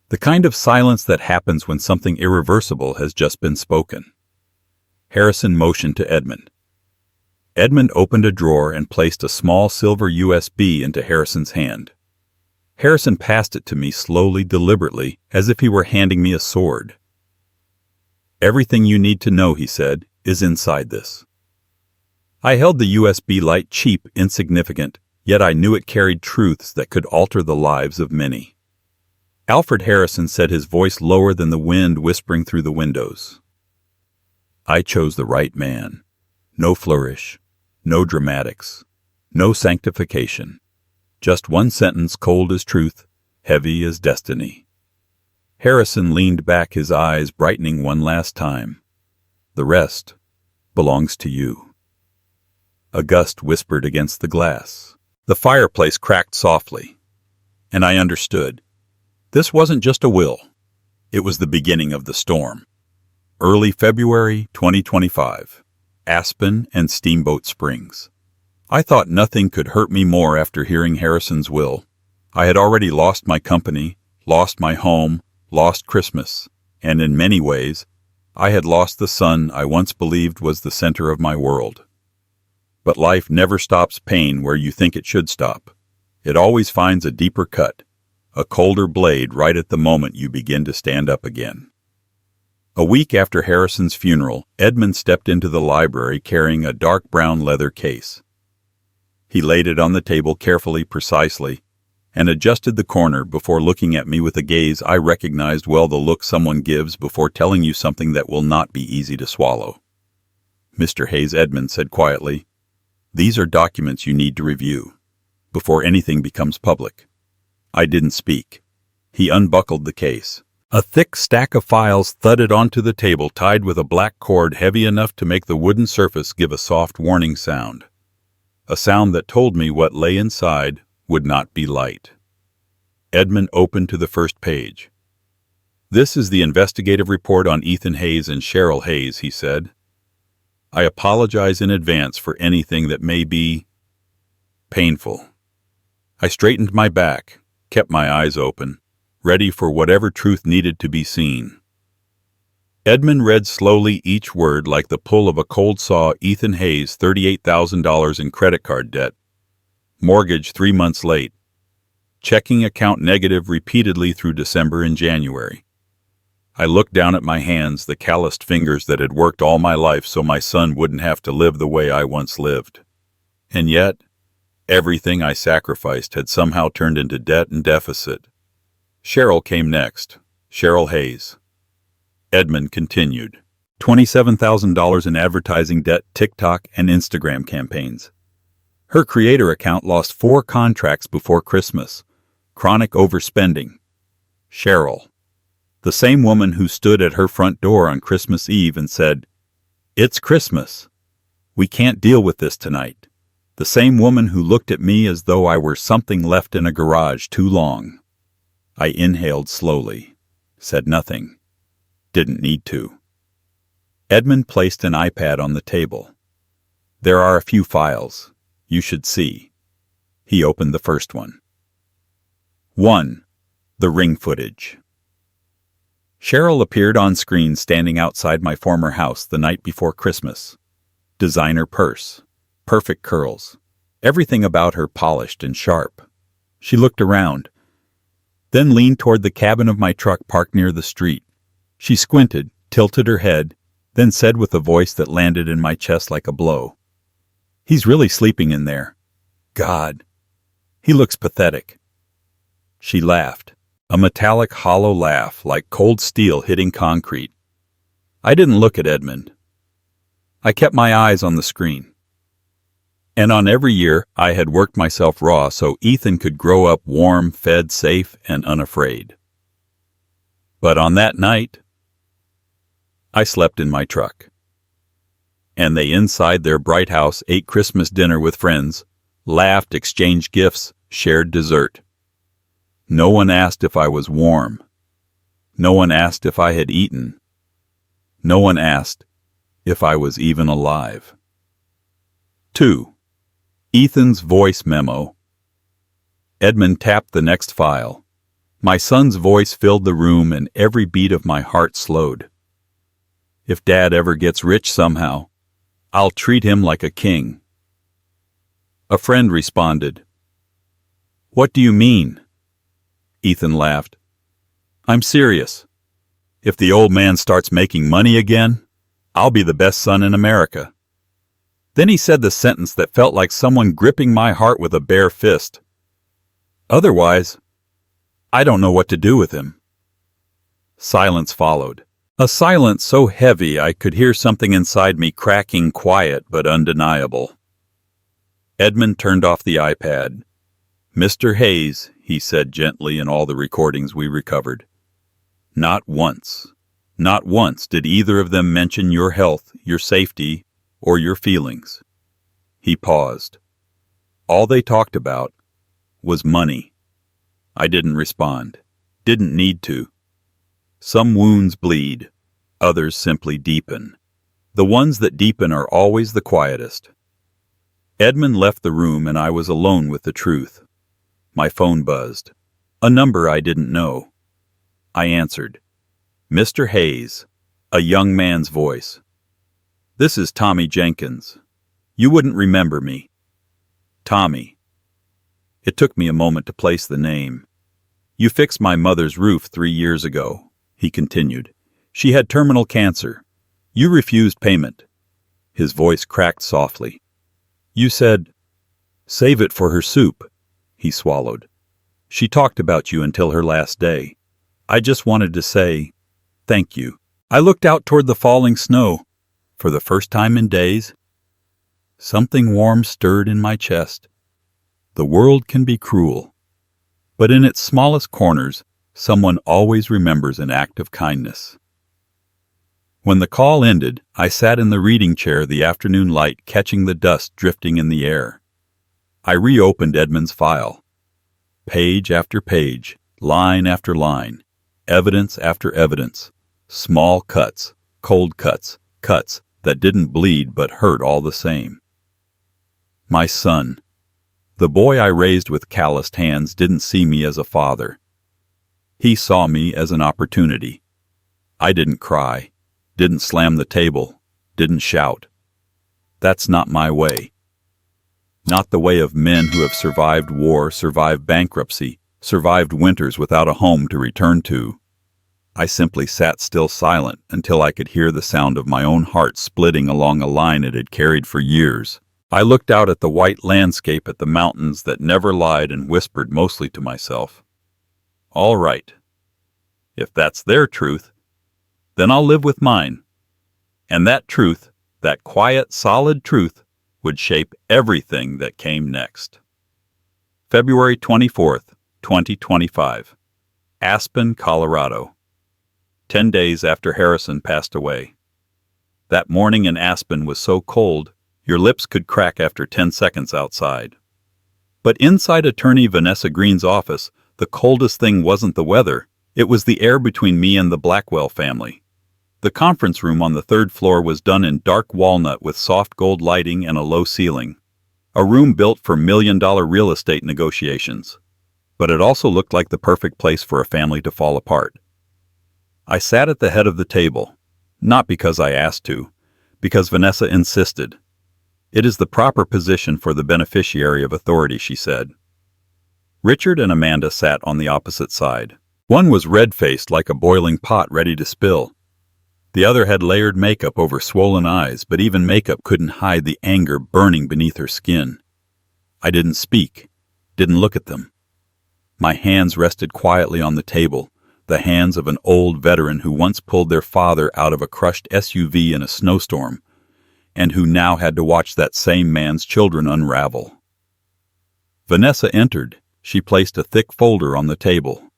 The kind of silence that happens when something irreversible has just been spoken. Harrison motioned to Edmund. Edmund opened a drawer and placed a small silver USB into Harrison's hand. Harrison passed it to me slowly, deliberately, as if he were handing me a sword. Everything you need to know, he said, is inside this. I held the USB light, cheap, insignificant, yet I knew it carried truths that could alter the lives of many. Alfred, Harrison said, his voice lower than the wind whispering through the windows. I chose the right man. No flourish. No dramatics, no sanctification, just one sentence, cold as truth, heavy as destiny. Harrison leaned back, his eyes brightening one last time. The rest belongs to you. A gust whispered against the glass. The fireplace cracked softly, and I understood. This wasn't just a will. It was the beginning of the storm. Early February 2025. Aspen and Steamboat Springs. I thought nothing could hurt me more after hearing Harrison's will. I had already lost my company, lost my home, lost Christmas, and in many ways, I had lost the son I once believed was the center of my world. But life never stops pain where you think it should stop. It always finds a deeper cut, a colder blade right at the moment you begin to stand up again. A week after Harrison's funeral, Edmund stepped into the library carrying a dark brown leather case. He laid it on the table carefully, precisely, and adjusted the corner before looking at me with a gaze I recognized well, the look someone gives before telling you something that will not be easy to swallow. Mr. Hayes, Edmund said quietly, these are documents you need to review before anything becomes public. I didn't speak. He unbuckled the case. A thick stack of files thudded onto the table, tied with a black cord heavy enough to make the wooden surface give a soft warning sound. A sound that told me what lay inside would not be light. Edmund opened to the first page. This is the investigative report on Ethan Hayes and Cheryl Hayes, he said. I apologize in advance for anything that may be painful. I straightened my back, kept my eyes open, ready for whatever truth needed to be seen. Edmund read slowly each word like the pull of a cold saw. Ethan Hayes, $38,000 in credit card debt. Mortgage 3 months late. Checking account negative repeatedly through December and January. I looked down at my hands, the calloused fingers that had worked all my life so my son wouldn't have to live the way I once lived. And yet, everything I sacrificed had somehow turned into debt and deficit. Cheryl came next. Cheryl Hayes. Edmund continued. $27,000 in advertising debt, TikTok, and Instagram campaigns. Her creator account lost 4 contracts before Christmas. Chronic overspending. Cheryl. The same woman who stood at her front door on Christmas Eve and said, "It's Christmas. We can't deal with this tonight." The same woman who looked at me as though I were something left in a garage too long. I inhaled slowly. Said nothing. Didn't need to. Edmund placed an iPad on the table. "There are a few files. You should see." He opened the first one. 1. The ring footage. Cheryl appeared on screen standing outside my former house the night before Christmas. Designer purse. Perfect curls. Everything about her polished and sharp. She looked around, then leaned toward the cabin of my truck parked near the street. She squinted, tilted her head, then said with a voice that landed in my chest like a blow, "He's really sleeping in there. God, he looks pathetic." She laughed, a metallic hollow laugh like cold steel hitting concrete. I didn't look at Edmund. I kept my eyes on the screen. And on every year, I had worked myself raw so Ethan could grow up warm, fed, safe, and unafraid. But on that night, I slept in my truck. And they inside their bright house ate Christmas dinner with friends, laughed, exchanged gifts, shared dessert. No one asked if I was warm. No one asked if I had eaten. No one asked if I was even alive. 2. Ethan's voice memo. Edmund tapped the next file. My son's voice filled the room and every beat of my heart slowed. If Dad ever gets rich somehow, I'll treat him like a king. A friend responded. "What do you mean?" Ethan laughed. "I'm serious. If the old man starts making money again, I'll be the best son in America." Then he said the sentence that felt like someone gripping my heart with a bare fist. "Otherwise, I don't know what to do with him." Silence followed. A silence so heavy I could hear something inside me cracking, quiet but undeniable. Edmund turned off the iPad. "Mr. Hayes," he said gently in all the recordings we recovered. Not once did either of them mention your health, your safety, or your feelings." He paused. All they talked about was money. I didn't respond. Didn't need to. Some wounds bleed. Others simply deepen. The ones that deepen are always the quietest. Edmund left the room and I was alone with the truth. My phone buzzed. A number I didn't know. I answered. "Mr. Hayes," a young man's voice. "This is Tommy Jenkins. You wouldn't remember me." Tommy. It took me a moment to place the name. "You fixed my mother's roof 3 years ago," he continued. "She had terminal cancer. You refused payment." His voice cracked softly. "You said, 'Save it for her soup.'" He swallowed. "She talked about you until her last day. I just wanted to say, thank you." I looked out toward the falling snow. For the first time in days, something warm stirred in my chest. The world can be cruel, but in its smallest corners, someone always remembers an act of kindness. When the call ended, I sat in the reading chair, the afternoon light catching the dust drifting in the air. I reopened Edmund's file. Page after page, line after line, evidence after evidence, small cuts, cold cuts, cuts that didn't bleed but hurt all the same. My son, the boy I raised with calloused hands, didn't see me as a father. He saw me as an opportunity. I didn't cry, didn't slam the table, didn't shout. That's not my way. Not the way of men who have survived war, survived bankruptcy, survived winters without a home to return to. I simply sat still silent until I could hear the sound of my own heart splitting along a line it had carried for years. I looked out at the white landscape, at the mountains that never lied, and whispered mostly to myself, "All right. If that's their truth, then I'll live with mine." And that truth, that quiet, solid truth, would shape everything that came next. February 24th, 2025. Aspen, Colorado. 10 days after Harrison passed away. That morning in Aspen was so cold, your lips could crack after 10 seconds outside. But inside attorney Vanessa Green's office, the coldest thing wasn't the weather, it was the air between me and the Blackwell family. The conference room on the 3rd floor was done in dark walnut with soft gold lighting and a low ceiling. A room built for million-dollar real estate negotiations. But it also looked like the perfect place for a family to fall apart. I sat at the head of the table, not because I asked to, because Vanessa insisted. "It is the proper position for the beneficiary of authority," she said. Richard and Amanda sat on the opposite side. One was red-faced like a boiling pot ready to spill. The other had layered makeup over swollen eyes, but even makeup couldn't hide the anger burning beneath her skin. I didn't speak, didn't look at them. My hands rested quietly on the table, the hands of an old veteran who once pulled their father out of a crushed SUV in a snowstorm, and who now had to watch that same man's children unravel. Vanessa entered. She placed a thick folder on the table.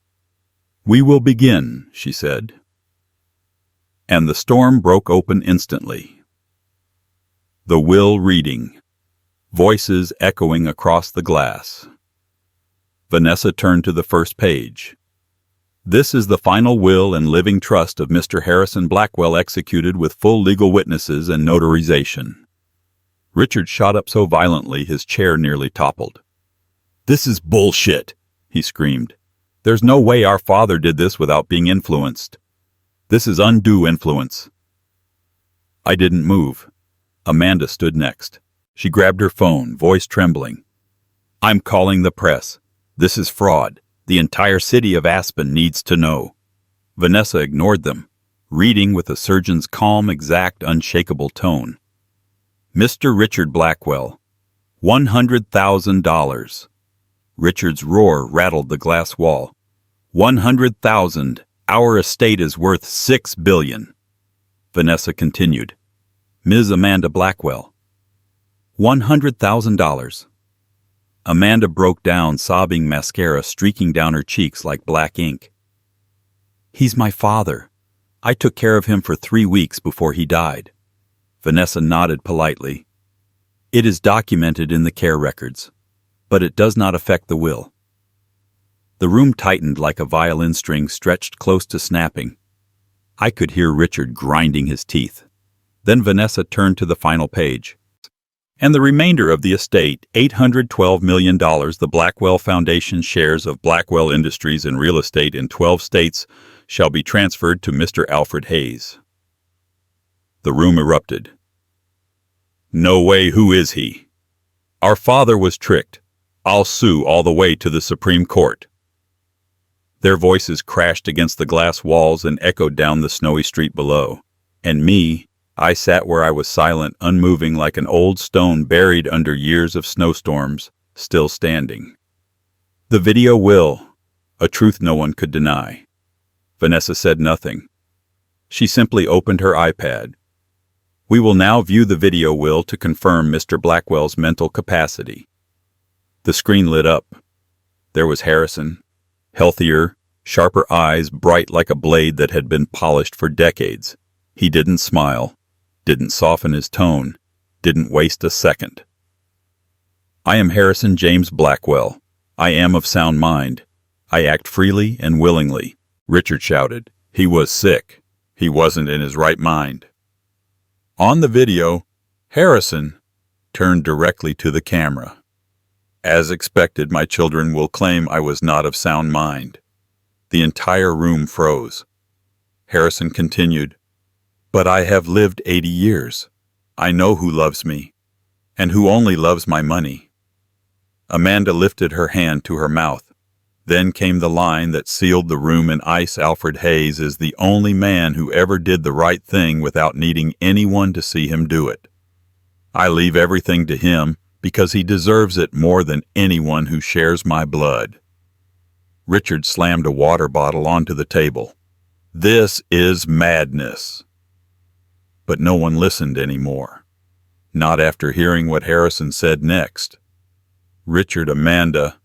"We will begin," she said. And the storm broke open instantly. The will reading. Voices echoing across the glass. Vanessa turned to the first page. "This is the final will and living trust of Mr. Harrison Blackwell, executed with full legal witnesses and notarization." Richard shot up so violently his chair nearly toppled. "This is bullshit," he screamed. "There's no way our father did this without being influenced. This is undue influence." I didn't move. Amanda stood next. She grabbed her phone, voice trembling. "I'm calling the press. This is fraud. The entire city of Aspen needs to know." Vanessa ignored them, reading with a surgeon's calm, exact, unshakable tone. "Mr. Richard Blackwell, $100,000. Richard's roar rattled the glass wall. $100,000. Our estate is worth $6 billion. Vanessa continued. "Ms. Amanda Blackwell, $100,000. Amanda broke down, sobbing, mascara streaking down her cheeks like black ink. "He's my father. I took care of him for 3 weeks before he died." Vanessa nodded politely. "It is documented in the care records, but it does not affect the will." The room tightened like a violin string stretched close to snapping. I could hear Richard grinding his teeth. Then Vanessa turned to the final page. "And the remainder of the estate, $812 million, the Blackwell Foundation shares of Blackwell Industries in real estate in 12 states, shall be transferred to Mr. Alfred Hayes." The room erupted. "No way, who is he? Our father was tricked. I'll sue all the way to the Supreme Court." Their voices crashed against the glass walls and echoed down the snowy street below. And me, I sat where I was silent, unmoving like an old stone buried under years of snowstorms, still standing. The video will, a truth no one could deny. Vanessa said nothing. She simply opened her iPad. "We will now view the video will to confirm Mr. Blackwell's mental capacity." The screen lit up. There was Harrison, healthier, sharper eyes bright like a blade that had been polished for decades. He didn't smile, didn't soften his tone, didn't waste a second. "I am Harrison James Blackwell. I am of sound mind. I act freely and willingly," Richard shouted. He was sick. He wasn't in his right mind. On the video, Harrison turned directly to the camera. "As expected, my children will claim I was not of sound mind. The entire room froze. Harrison continued, "But I have lived 80 years. I know who loves me, and who only loves my money." Amanda lifted her hand to her mouth. Then came the line that sealed the room in ice. "Alfred Hayes is the only man who ever did the right thing without needing anyone to see him do it. I leave everything to him because he deserves it more than anyone who shares my blood." Richard slammed a water bottle onto the table. "This is madness." But no one listened anymore. Not after hearing what Harrison said next. "Richard, Amanda,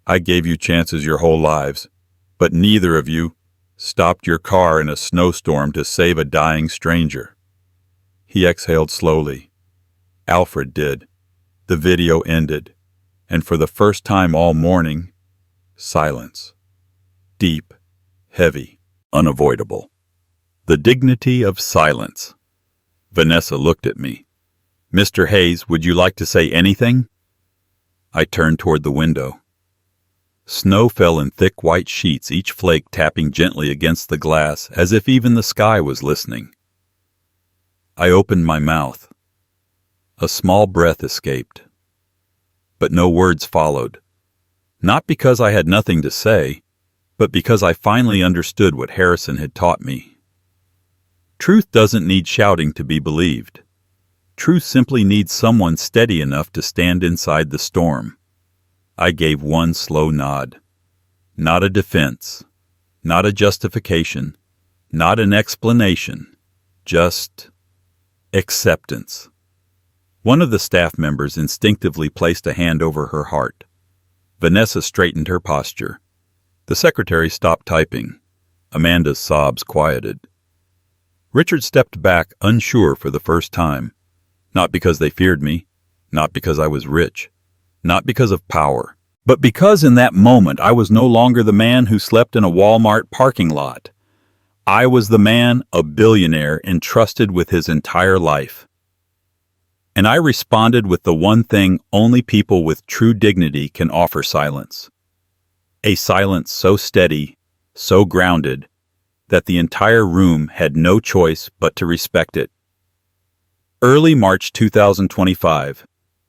I gave you chances your whole lives, but neither of you stopped your car in a snowstorm to save a dying stranger." He exhaled slowly. Alfred did. The video ended, and for the first time all morning, silence. Deep, heavy, unavoidable. The dignity of silence. Vanessa looked at me. "Mr. Hayes, would you like to say anything?" I turned toward the window. Snow fell in thick white sheets, each flake tapping gently against the glass as if even the sky was listening. I opened my mouth. A small breath escaped. But no words followed. Not because I had nothing to say, but because I finally understood what Harrison had taught me. Truth doesn't need shouting to be believed. Truth simply needs someone steady enough to stand inside the storm. I gave one slow nod. Not a defense, not a justification, not an explanation, just acceptance. One of the staff members instinctively placed a hand over her heart. Vanessa straightened her posture. The secretary stopped typing. Amanda's sobs quieted. Richard stepped back, unsure for the first time. Not because they feared me, not because I was rich, not because of power, but because in that moment I was no longer the man who slept in a Walmart parking lot. I was the man, a billionaire, entrusted with his entire life. And I responded with the one thing only people with true dignity can offer: silence. A silence so steady, so grounded, that the entire room had no choice but to respect it. Early March 2025.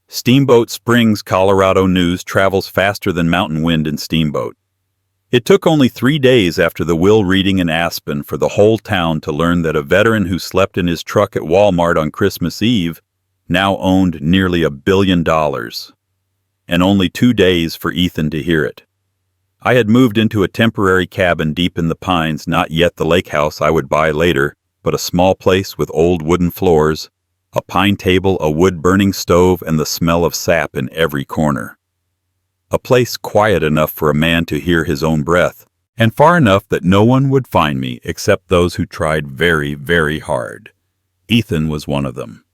Steamboat Springs, Colorado news travels faster than mountain wind in Steamboat. It took only 3 days after the will reading in Aspen for the whole town to learn that a veteran who slept in his truck at Walmart on Christmas Eve now owned nearly $1 billion. And only 2 days for Ethan to hear it. I had moved into a temporary cabin deep in the pines, not yet the lake house I would buy later, but a small place with old wooden floors, a pine table, a wood-burning stove, and the smell of sap in every corner. A place quiet enough for a man to hear his own breath, and far enough that no one would find me except those who tried very, very hard. Ethan was one of them.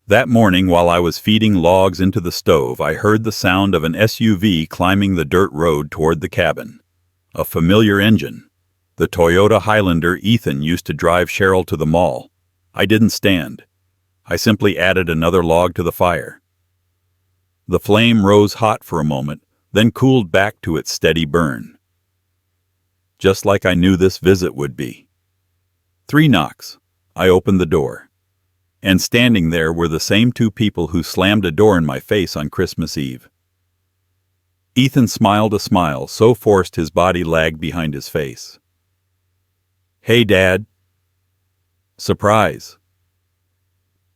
That morning, while I was feeding logs into the stove, I heard the sound of an SUV climbing the dirt road toward the cabin. A familiar engine. The Toyota Highlander Ethan used to drive Cheryl to the mall. I didn't stand. I simply added another log to the fire. The flame rose hot for a moment, then cooled back to its steady burn. Just like I knew this visit would be. 3 knocks. I opened the door. And standing there were the same 2 people who slammed a door in my face on Christmas Eve. Ethan smiled a smile so forced his body lagged behind his face. "Hey, Dad." "Surprise."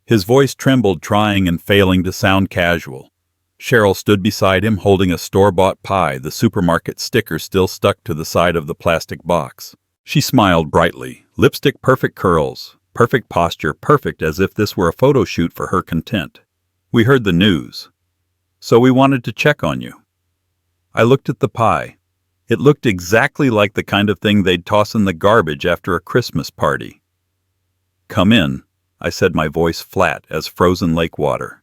His voice trembled, trying and failing to sound casual. Cheryl stood beside him holding a store-bought pie, the supermarket sticker still stuck to the side of the plastic box. She smiled brightly, lipstick perfect curls. Perfect posture, perfect as if this were a photo shoot for her content. "We heard the news, so we wanted to check on you." I looked at the pie. It looked exactly like the kind of thing they'd toss in the garbage after a Christmas party. "Come in," I said, my voice flat as frozen lake water.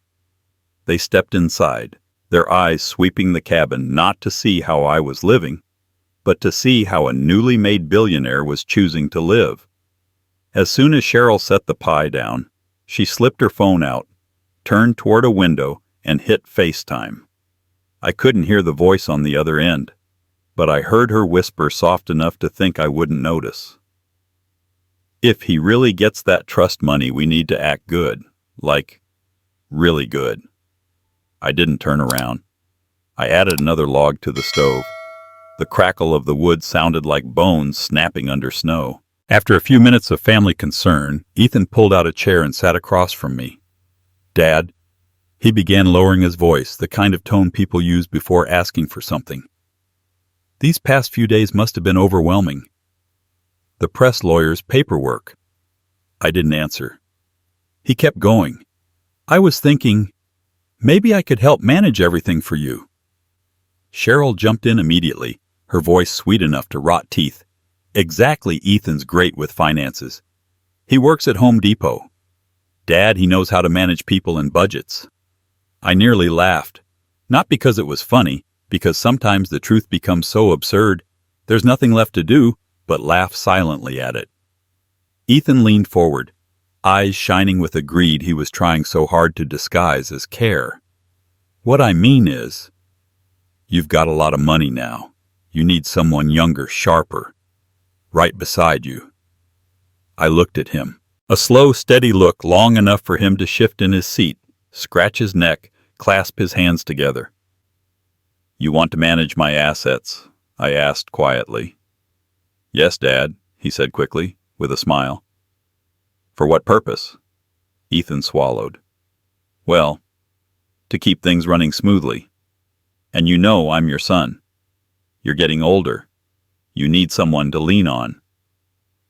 They stepped inside, their eyes sweeping the cabin, not to see how I was living, but to see how a newly made billionaire was choosing to live. As soon as Cheryl set the pie down, she slipped her phone out, turned toward a window, and hit FaceTime. I couldn't hear the voice on the other end. but I heard her whisper soft enough to think I wouldn't notice. If he really gets that trust money, we need to act good. Like, really good. I didn't turn around. I added another log to the stove. The crackle of the wood sounded like bones snapping under snow. After a few minutes of family concern, Ethan pulled out a chair and sat across from me. "Dad," he began, lowering his voice, the kind of tone people use before asking for something. "These past few days must have been overwhelming. The press lawyer's paperwork." I didn't answer. He kept going. "I was thinking, maybe I could help manage everything for you." Cheryl jumped in immediately, her voice sweet enough to rot teeth. "Exactly, Ethan's great with finances. He works at Home Depot. Dad, he knows how to manage people and budgets." I nearly laughed. Not because it was funny, because sometimes the truth becomes so absurd, there's nothing left to do but laugh silently at it. Ethan leaned forward, eyes shining with a greed he was trying so hard to disguise as care. "What I mean is, you've got a lot of money now. You need someone younger, sharper, right beside you." I looked at him. A slow, steady look long enough for him to shift in his seat, scratch his neck, clasp his hands together. "You want to manage my assets?" I asked quietly. "Yes, Dad," he said quickly, with a smile. "For what purpose?" Ethan swallowed. "Well, to keep things running smoothly. And you know I'm your son. You're getting older. You need someone to lean on."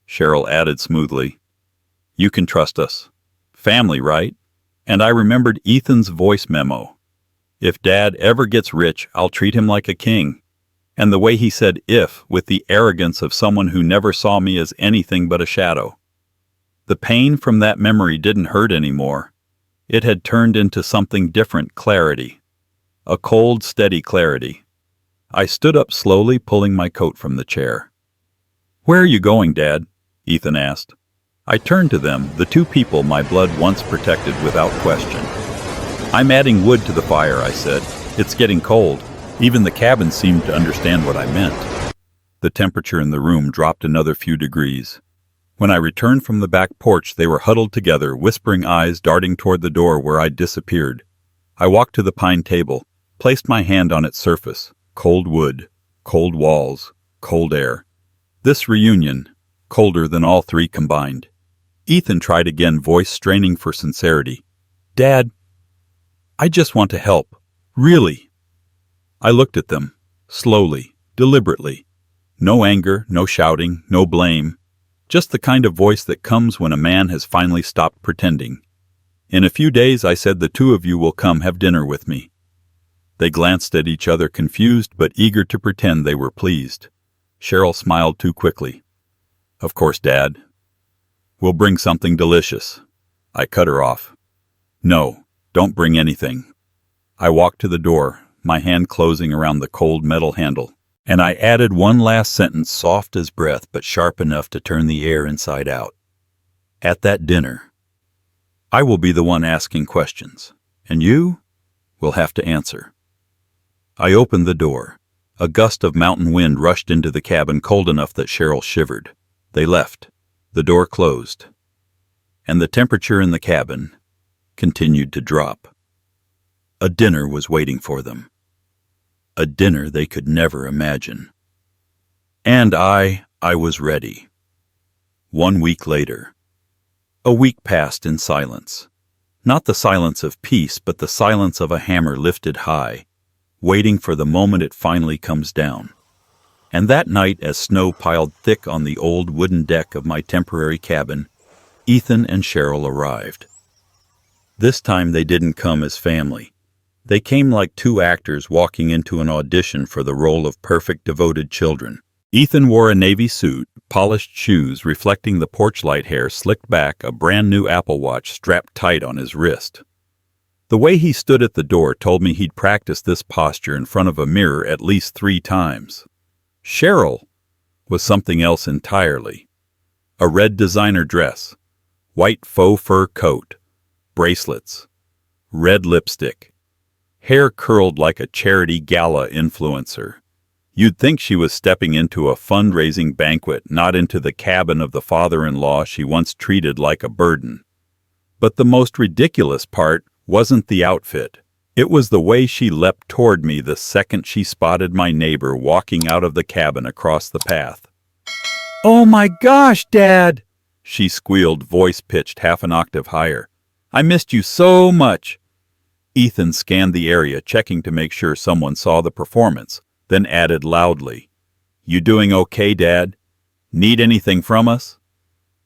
Cheryl added smoothly, "You can trust us. Family, right?" And I remembered Ethan's voice memo. "If Dad ever gets rich, I'll treat him like a king." And the way he said "if" with the arrogance of someone who never saw me as anything but a shadow. The pain from that memory didn't hurt anymore. It had turned into something different, clarity. A cold, steady clarity. I stood up slowly, pulling my coat from the chair. "Where are you going, Dad?" Ethan asked. I turned to them, the two people my blood once protected without question. "I'm adding wood to the fire," I said. "It's getting cold." Even the cabin seemed to understand what I meant. The temperature in the room dropped another few degrees. When I returned from the back porch, they were huddled together, whispering eyes darting toward the door where I'd disappeared. I walked to the pine table, placed my hand on its surface. Cold wood, cold walls, cold air. This reunion, colder than all three combined. Ethan tried again, voice straining for sincerity. "Dad, I just want to help. Really." I looked at them, slowly, deliberately. No anger, no shouting, no blame. Just the kind of voice that comes when a man has finally stopped pretending. "In a few days," I said, "the two of you will come have dinner with me." They glanced at each other, confused but eager to pretend they were pleased. Cheryl smiled too quickly. "Of course, Dad. We'll bring something delicious." I cut her off. "No, don't bring anything." I walked to the door, my hand closing around the cold metal handle, and I added one last sentence, soft as breath but sharp enough to turn the air inside out. "At that dinner, I will be the one asking questions, and you will have to answer." I opened the door. A gust of mountain wind rushed into the cabin, cold enough that Cheryl shivered. They left. The door closed. And the temperature in the cabin continued to drop. A dinner was waiting for them. A dinner they could never imagine. And I was ready. 1 week later. A week passed in silence. Not the silence of peace, but the silence of a hammer lifted high, waiting for the moment it finally comes down. And that night, as snow piled thick on the old wooden deck of my temporary cabin, Ethan and Cheryl arrived. This time they didn't come as family. They came like two actors walking into an audition for the role of perfect, devoted children. Ethan wore a navy suit, polished shoes reflecting the porch-light hair slicked back, a brand-new Apple Watch strapped tight on his wrist. The way he stood at the door told me he'd practiced this posture in front of a mirror at least 3 times. Cheryl was something else entirely. A red designer dress, white faux fur coat, bracelets, red lipstick, hair curled like a charity gala influencer. You'd think she was stepping into a fundraising banquet, not into the cabin of the father-in-law she once treated like a burden. But the most ridiculous part wasn't the outfit. It was the way she leapt toward me the second she spotted my neighbor walking out of the cabin across the path. "Oh my gosh, Dad!" she squealed, voice pitched half an octave higher. "I missed you so much." Ethan scanned the area, checking to make sure someone saw the performance, then added loudly, "You doing okay, Dad? Need anything from us?"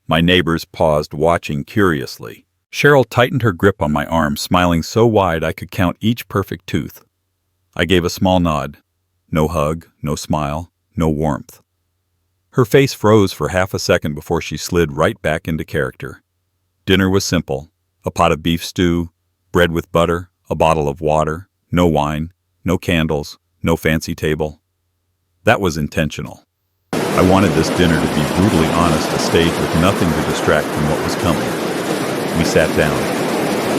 My neighbors paused, watching curiously. Cheryl tightened her grip on my arm, smiling so wide I could count each perfect tooth. I gave a small nod. No hug, no smile, no warmth. Her face froze for half a second before she slid right back into character. Dinner was simple: a pot of beef stew, bread with butter, a bottle of water, no wine, no candles, no fancy table. That was intentional. I wanted this dinner to be brutally honest, a stage with nothing to distract from what was coming. We sat down.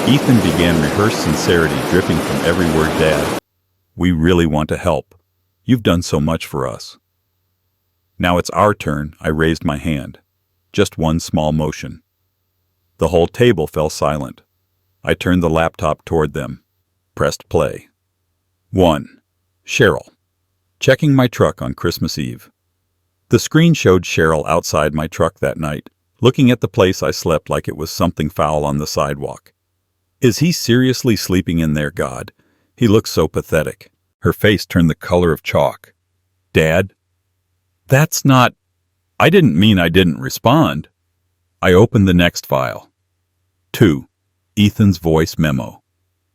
Ethan began rehearsed sincerity dripping from every word. "Dad, we really want to help. You've done so much for us." "Now it's our turn," I raised my hand. Just one small motion. The whole table fell silent. I turned the laptop toward them. Pressed play. 1. Cheryl. Checking my truck on Christmas Eve. The screen showed Cheryl outside my truck that night, looking at the place I slept like it was something foul on the sidewalk. "Is he seriously sleeping in there, God? He looks so pathetic." Her face turned the color of chalk. "Dad? That's not—" I didn't mean I didn't respond. I opened the next file. 2. Ethan's voice memo.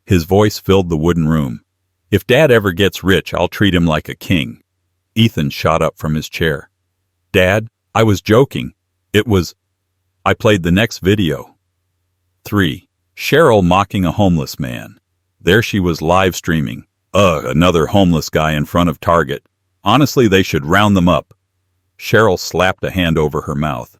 His voice filled the wooden room. "If Dad ever gets rich, I'll treat him like a king." Ethan shot up from his chair. "Dad, I was joking. It was—" I played the next video. 3. Cheryl mocking a homeless man. There she was live streaming. Ugh, another homeless guy in front of Target. Honestly, they should round them up. Cheryl slapped a hand over her mouth.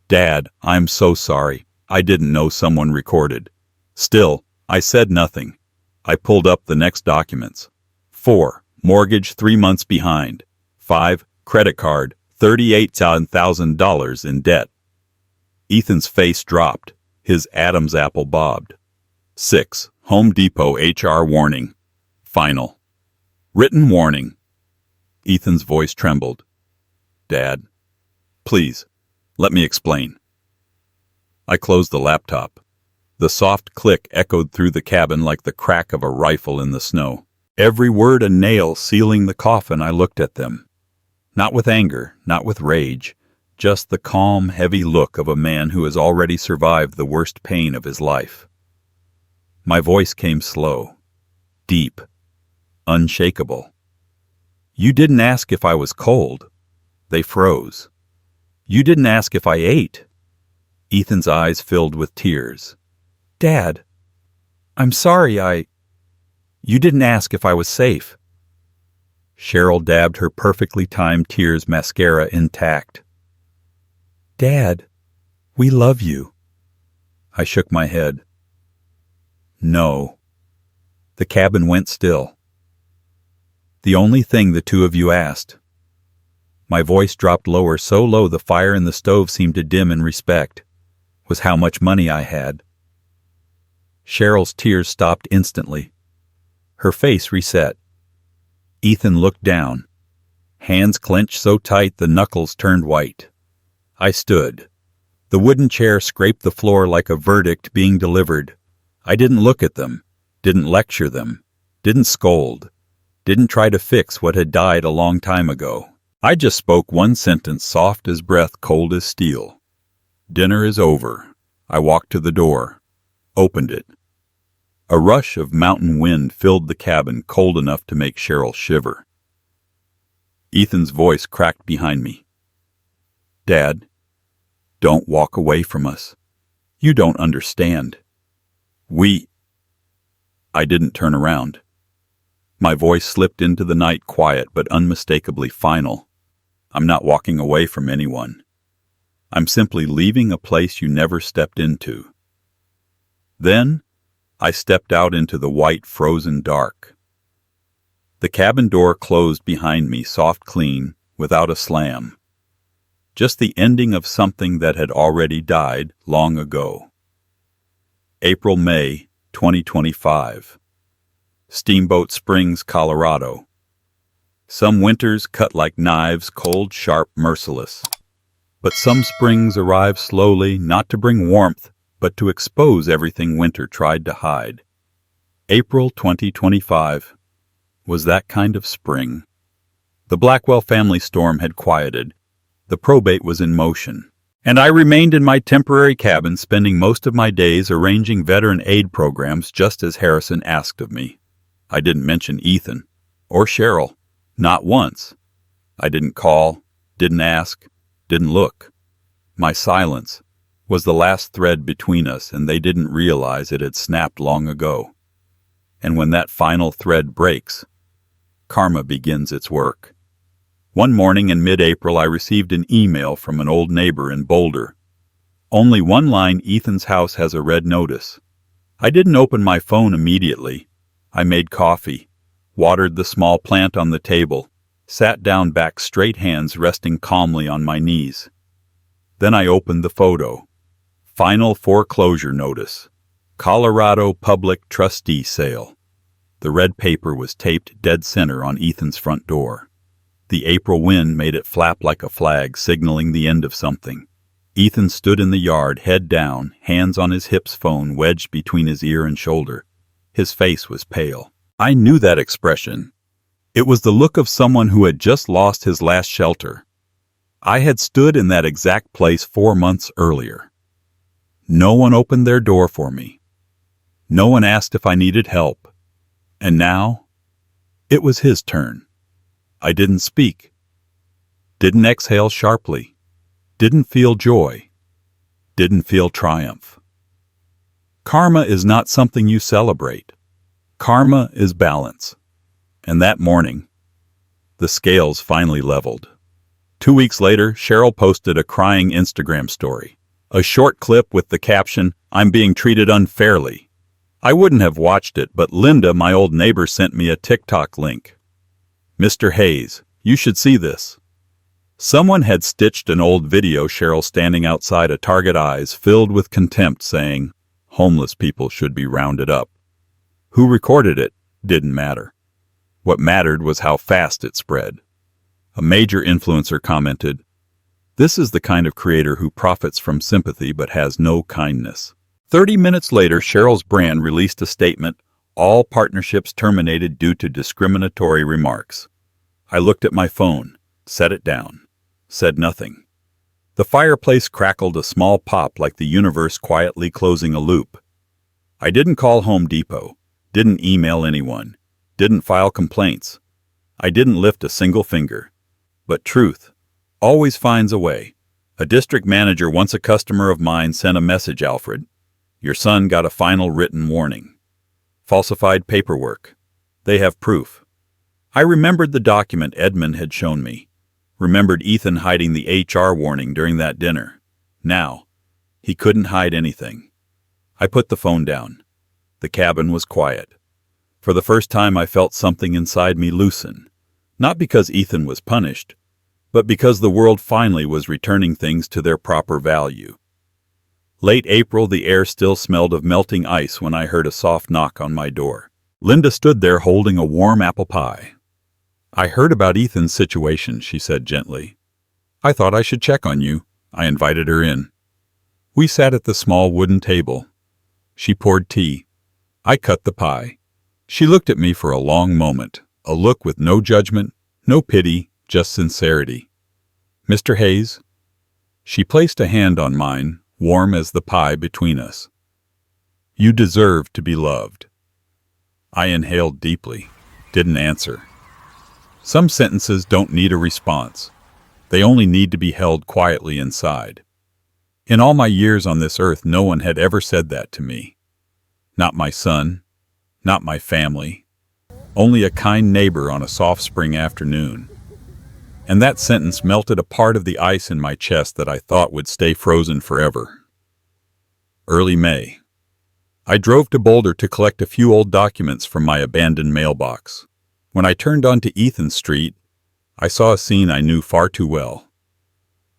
"Dad, I'm so sorry. I didn't know someone recorded." Still, I said nothing. I pulled up the next documents. 4. Mortgage 3 months behind. 5. Credit card, $38,000 in debt. Ethan's face dropped. His Adam's apple bobbed. 6. Home Depot HR warning. Final. Written warning. Ethan's voice trembled. "Dad, please, let me explain." I closed the laptop. The soft click echoed through the cabin like the crack of a rifle in the snow. Every word a nail sealing the coffin. I looked at them. Not with anger, not with rage, just the calm, heavy look of a man who has already survived the worst pain of his life. My voice came slow, deep, unshakable. "You didn't ask if I was cold." They froze. "You didn't ask if I ate." Ethan's eyes filled with tears. "Dad, I'm sorry You didn't ask if I was safe." Cheryl dabbed her perfectly timed tears mascara intact. "Dad, we love you." I shook my head. "No." The cabin went still. "The only thing the two of you asked." My voice dropped lower, so low the fire in the stove seemed to dim in respect, was how much money I had. Cheryl's tears stopped instantly. Her face reset. Ethan looked down. Hands clenched so tight the knuckles turned white. I stood. The wooden chair scraped the floor like a verdict being delivered. I didn't look at them, didn't lecture them, didn't scold, didn't try to fix what had died a long time ago. I just spoke one sentence, soft as breath, cold as steel. "Dinner is over." I walked to the door, opened it. A rush of mountain wind filled the cabin, cold enough to make Cheryl shiver. Ethan's voice cracked behind me. "Dad, don't walk away from us. You don't understand. I didn't turn around. My voice slipped into the night, quiet but unmistakably final. "I'm not walking away from anyone. I'm simply leaving a place you never stepped into." Then I stepped out into the white, frozen dark. The cabin door closed behind me, soft clean, without a slam. Just the ending of something that had already died long ago. April-May 2025. Steamboat Springs, Colorado. Some winters cut like knives, cold, sharp, merciless. But some springs arrive slowly, not to bring warmth, but to expose everything winter tried to hide. April 2025 was that kind of spring. The Blackwell family storm had quieted. The probate was in motion. And I remained in my temporary cabin, spending most of my days arranging veteran aid programs just as Harrison asked of me. I didn't mention Ethan or Cheryl, not once. I didn't call, didn't ask, didn't look. My silence was the last thread between us, and they didn't realize it had snapped long ago. And when that final thread breaks, karma begins its work. One morning in mid-April, I received an email from an old neighbor in Boulder. Only one line: Ethan's house has a red notice. I didn't open my phone immediately. I made coffee, watered the small plant on the table, sat down, back straight, hands resting calmly on my knees. Then I opened the photo. Final foreclosure notice. Colorado Public Trustee Sale. The red paper was taped dead center on Ethan's front door. The April wind made it flap like a flag, signaling the end of something. Ethan stood in the yard, head down, hands on his hips, phone wedged between his ear and shoulder. His face was pale. I knew that expression. It was the look of someone who had just lost his last shelter. I had stood in that exact place 4 months earlier. No one opened their door for me. No one asked if I needed help. And now, it was his turn. I didn't speak. Didn't exhale sharply. Didn't feel joy. Didn't feel triumph. Karma is not something you celebrate. Karma is balance. And that morning, the scales finally leveled. 2 weeks later, Cheryl posted a crying Instagram story. A short clip with the caption, "I'm being treated unfairly." I wouldn't have watched it, but Linda, my old neighbor, sent me a TikTok link. "Mr. Hayes, you should see this." Someone had stitched an old video, Cheryl standing outside a Target, eyes filled with contempt, saying, "Homeless people should be rounded up." Who recorded it didn't matter. What mattered was how fast it spread. A major influencer commented, "This is the kind of creator who profits from sympathy but has no kindness." 30 minutes later, Cheryl's brand released a statement, "All partnerships terminated due to discriminatory remarks." I looked at my phone, set it down, said nothing. The fireplace crackled a small pop, like the universe quietly closing a loop. I didn't call Home Depot, didn't email anyone, didn't file complaints. I didn't lift a single finger. But truth always finds a way. A district manager, once a customer of mine, sent a message, "Alfred, your son got a final written warning. Falsified paperwork. They have proof." I remembered the document Edmund had shown me. Remembered Ethan hiding the HR warning during that dinner. Now, he couldn't hide anything. I put the phone down. The cabin was quiet. For the first time, I felt something inside me loosen. Not because Ethan was punished, but because the world finally was returning things to their proper value. Late April, the air still smelled of melting ice when I heard a soft knock on my door. Linda stood there holding a warm apple pie. "I heard about Ethan's situation," she said gently. "I thought I should check on you." I invited her in. We sat at the small wooden table. She poured tea. I cut the pie. She looked at me for a long moment, a look with no judgment, no pity, just sincerity. "Mr. Hayes?" She placed a hand on mine, warm as the pie between us. "You deserve to be loved." I inhaled deeply, didn't answer. Some sentences don't need a response. They only need to be held quietly inside. In all my years on this earth, no one had ever said that to me. Not my son, not my family, only a kind neighbor on a soft spring afternoon. And that sentence melted a part of the ice in my chest that I thought would stay frozen forever. Early May. I drove to Boulder to collect a few old documents from my abandoned mailbox. When I turned onto Ethan Street, I saw a scene I knew far too well.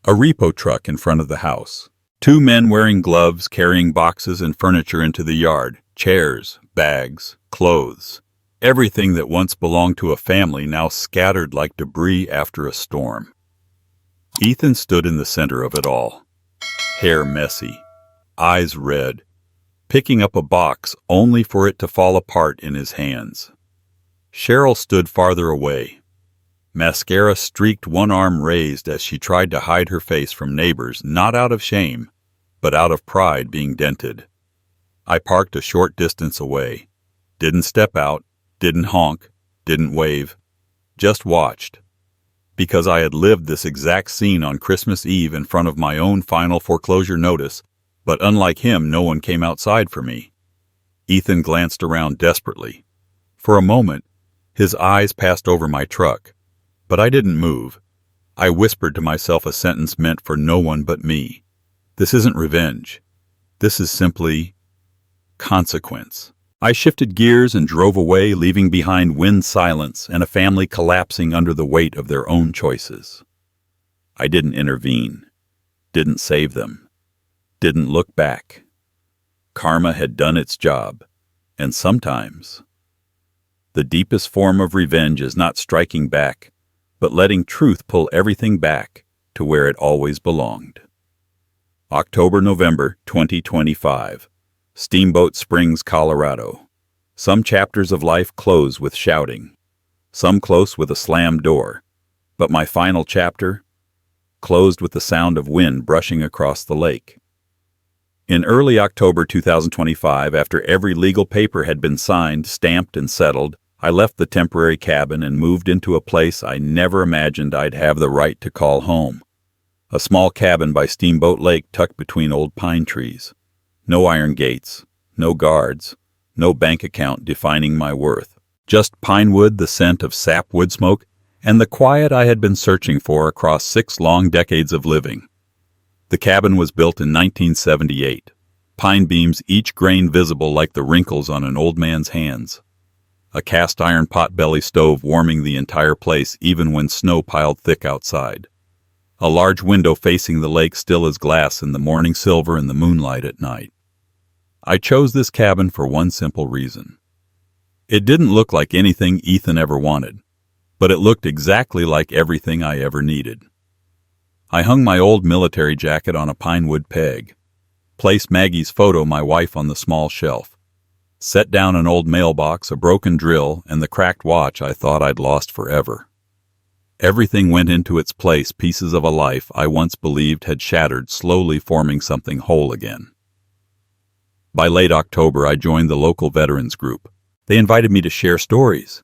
A repo truck in front of the house. Two men wearing gloves carrying boxes and furniture into the yard. Chairs, bags, clothes. Everything that once belonged to a family now scattered like debris after a storm. Ethan stood in the center of it all. Hair messy, eyes red, picking up a box only for it to fall apart in his hands. Cheryl stood farther away. Mascara streaked one arm raised as she tried to hide her face from neighbors, not out of shame, but out of pride being dented. I parked a short distance away. Didn't step out, didn't honk, didn't wave. Just watched. Because I had lived this exact scene on Christmas Eve in front of my own final foreclosure notice, but unlike him, no one came outside for me. Ethan glanced around desperately. For a moment, his eyes passed over my truck, but I didn't move. I whispered to myself a sentence meant for no one but me. This isn't revenge. This is simply consequence. I shifted gears and drove away, leaving behind wind silence and a family collapsing under the weight of their own choices. I didn't intervene, didn't save them, didn't look back. Karma had done its job, and sometimes the deepest form of revenge is not striking back, but letting truth pull everything back to where it always belonged. October-November 2025. Steamboat Springs, Colorado. Some chapters of life close with shouting, some close with a slammed door, but my final chapter closed with the sound of wind brushing across the lake. In early October 2025, after every legal paper had been signed, stamped, and settled, I left the temporary cabin and moved into a place I never imagined I'd have the right to call home. A small cabin by Steamboat Lake tucked between old pine trees. No iron gates, no guards, no bank account defining my worth. Just pine wood, the scent of sap wood smoke, and the quiet I had been searching for across 6 long decades of living. The cabin was built in 1978. Pine beams, each grain visible like the wrinkles on an old man's hands. A cast iron potbelly stove warming the entire place even when snow piled thick outside. A large window facing the lake still as glass in the morning silver and the moonlight at night. I chose this cabin for one simple reason. It didn't look like anything Ethan ever wanted, but it looked exactly like everything I ever needed. I hung my old military jacket on a pine wood peg, placed Maggie's photo, my wife, on the small shelf, set down an old mailbox, a broken drill, and the cracked watch I thought I'd lost forever. Everything went into its place, pieces of a life I once believed had shattered, slowly forming something whole again. By late October, I joined the local veterans group. They invited me to share stories,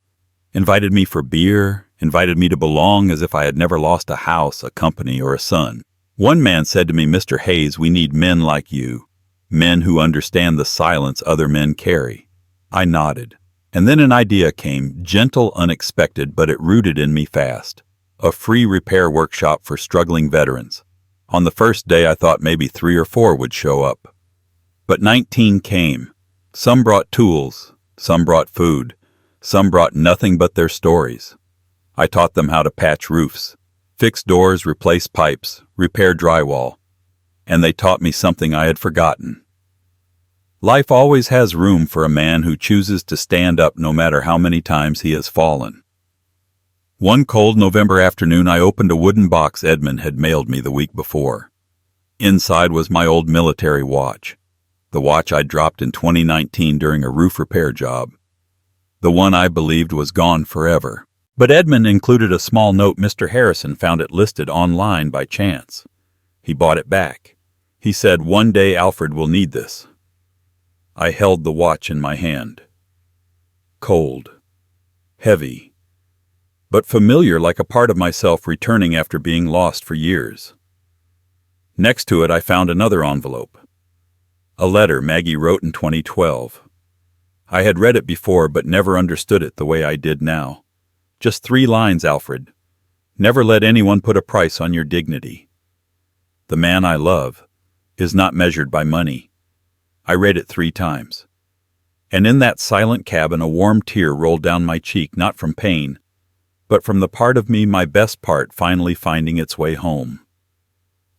invited me for beer, invited me to belong as if I had never lost a house, a company, or a son. One man said to me, "Mr. Hayes, we need men like you, men who understand the silence other men carry." I nodded, and then an idea came, gentle, unexpected, but it rooted in me fast. A free repair workshop for struggling veterans. On the first day, I thought maybe 3 or 4 would show up. But 19 came. Some brought tools, some brought food, some brought nothing but their stories. I taught them how to patch roofs, fix doors, replace pipes, repair drywall, and they taught me something I had forgotten. Life always has room for a man who chooses to stand up no matter how many times he has fallen. One cold November afternoon, I opened a wooden box Edmund had mailed me the week before. Inside was my old military watch. The watch I dropped in 2019 during a roof repair job. The one I believed was gone forever. But Edmund included a small note. Mr. Harrison found it listed online by chance. He bought it back. He said, "One day Alfred will need this." I held the watch in my hand. Cold. Heavy. But familiar, like a part of myself returning after being lost for years. Next to it I found another envelope. A letter Maggie wrote in 2012. I had read it before but never understood it the way I did now. Just 3 lines, Alfred. Never let anyone put a price on your dignity. The man I love is not measured by money. I read it 3 times. And in that silent cabin, a warm tear rolled down my cheek, not from pain, but from the part of me, my best part, finally finding its way home.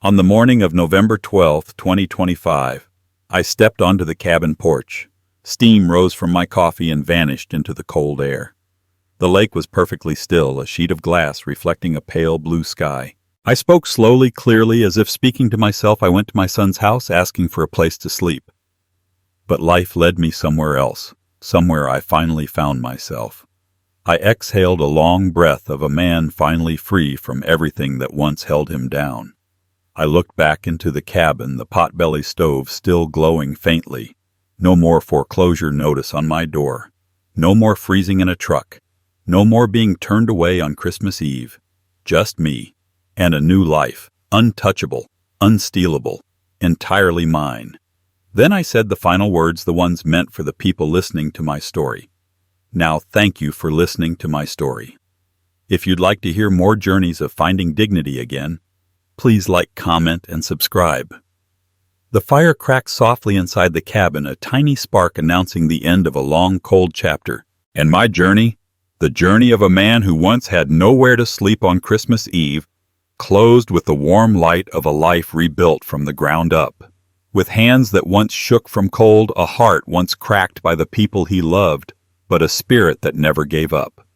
On the morning of November 12th, 2025, I stepped onto the cabin porch. Steam rose from my coffee and vanished into the cold air. The lake was perfectly still, a sheet of glass reflecting a pale blue sky. I spoke slowly, clearly, as if speaking to myself. I went to my son's house, asking for a place to sleep. But life led me somewhere else, somewhere I finally found myself. I exhaled a long breath of a man finally free from everything that once held him down. I looked back into the cabin, the potbelly stove still glowing faintly. No more foreclosure notice on my door. No more freezing in a truck. No more being turned away on Christmas Eve. Just me. And a new life. Untouchable. Unstealable. Entirely mine. Then I said the final words, the ones meant for the people listening to my story. Now, thank you for listening to my story. If you'd like to hear more journeys of finding dignity again, please like, comment, and subscribe. The fire cracked softly inside the cabin, a tiny spark announcing the end of a long, cold chapter. And my journey? The journey of a man who once had nowhere to sleep on Christmas Eve, closed with the warm light of a life rebuilt from the ground up. With hands that once shook from cold, a heart once cracked by the people he loved, but a spirit that never gave up.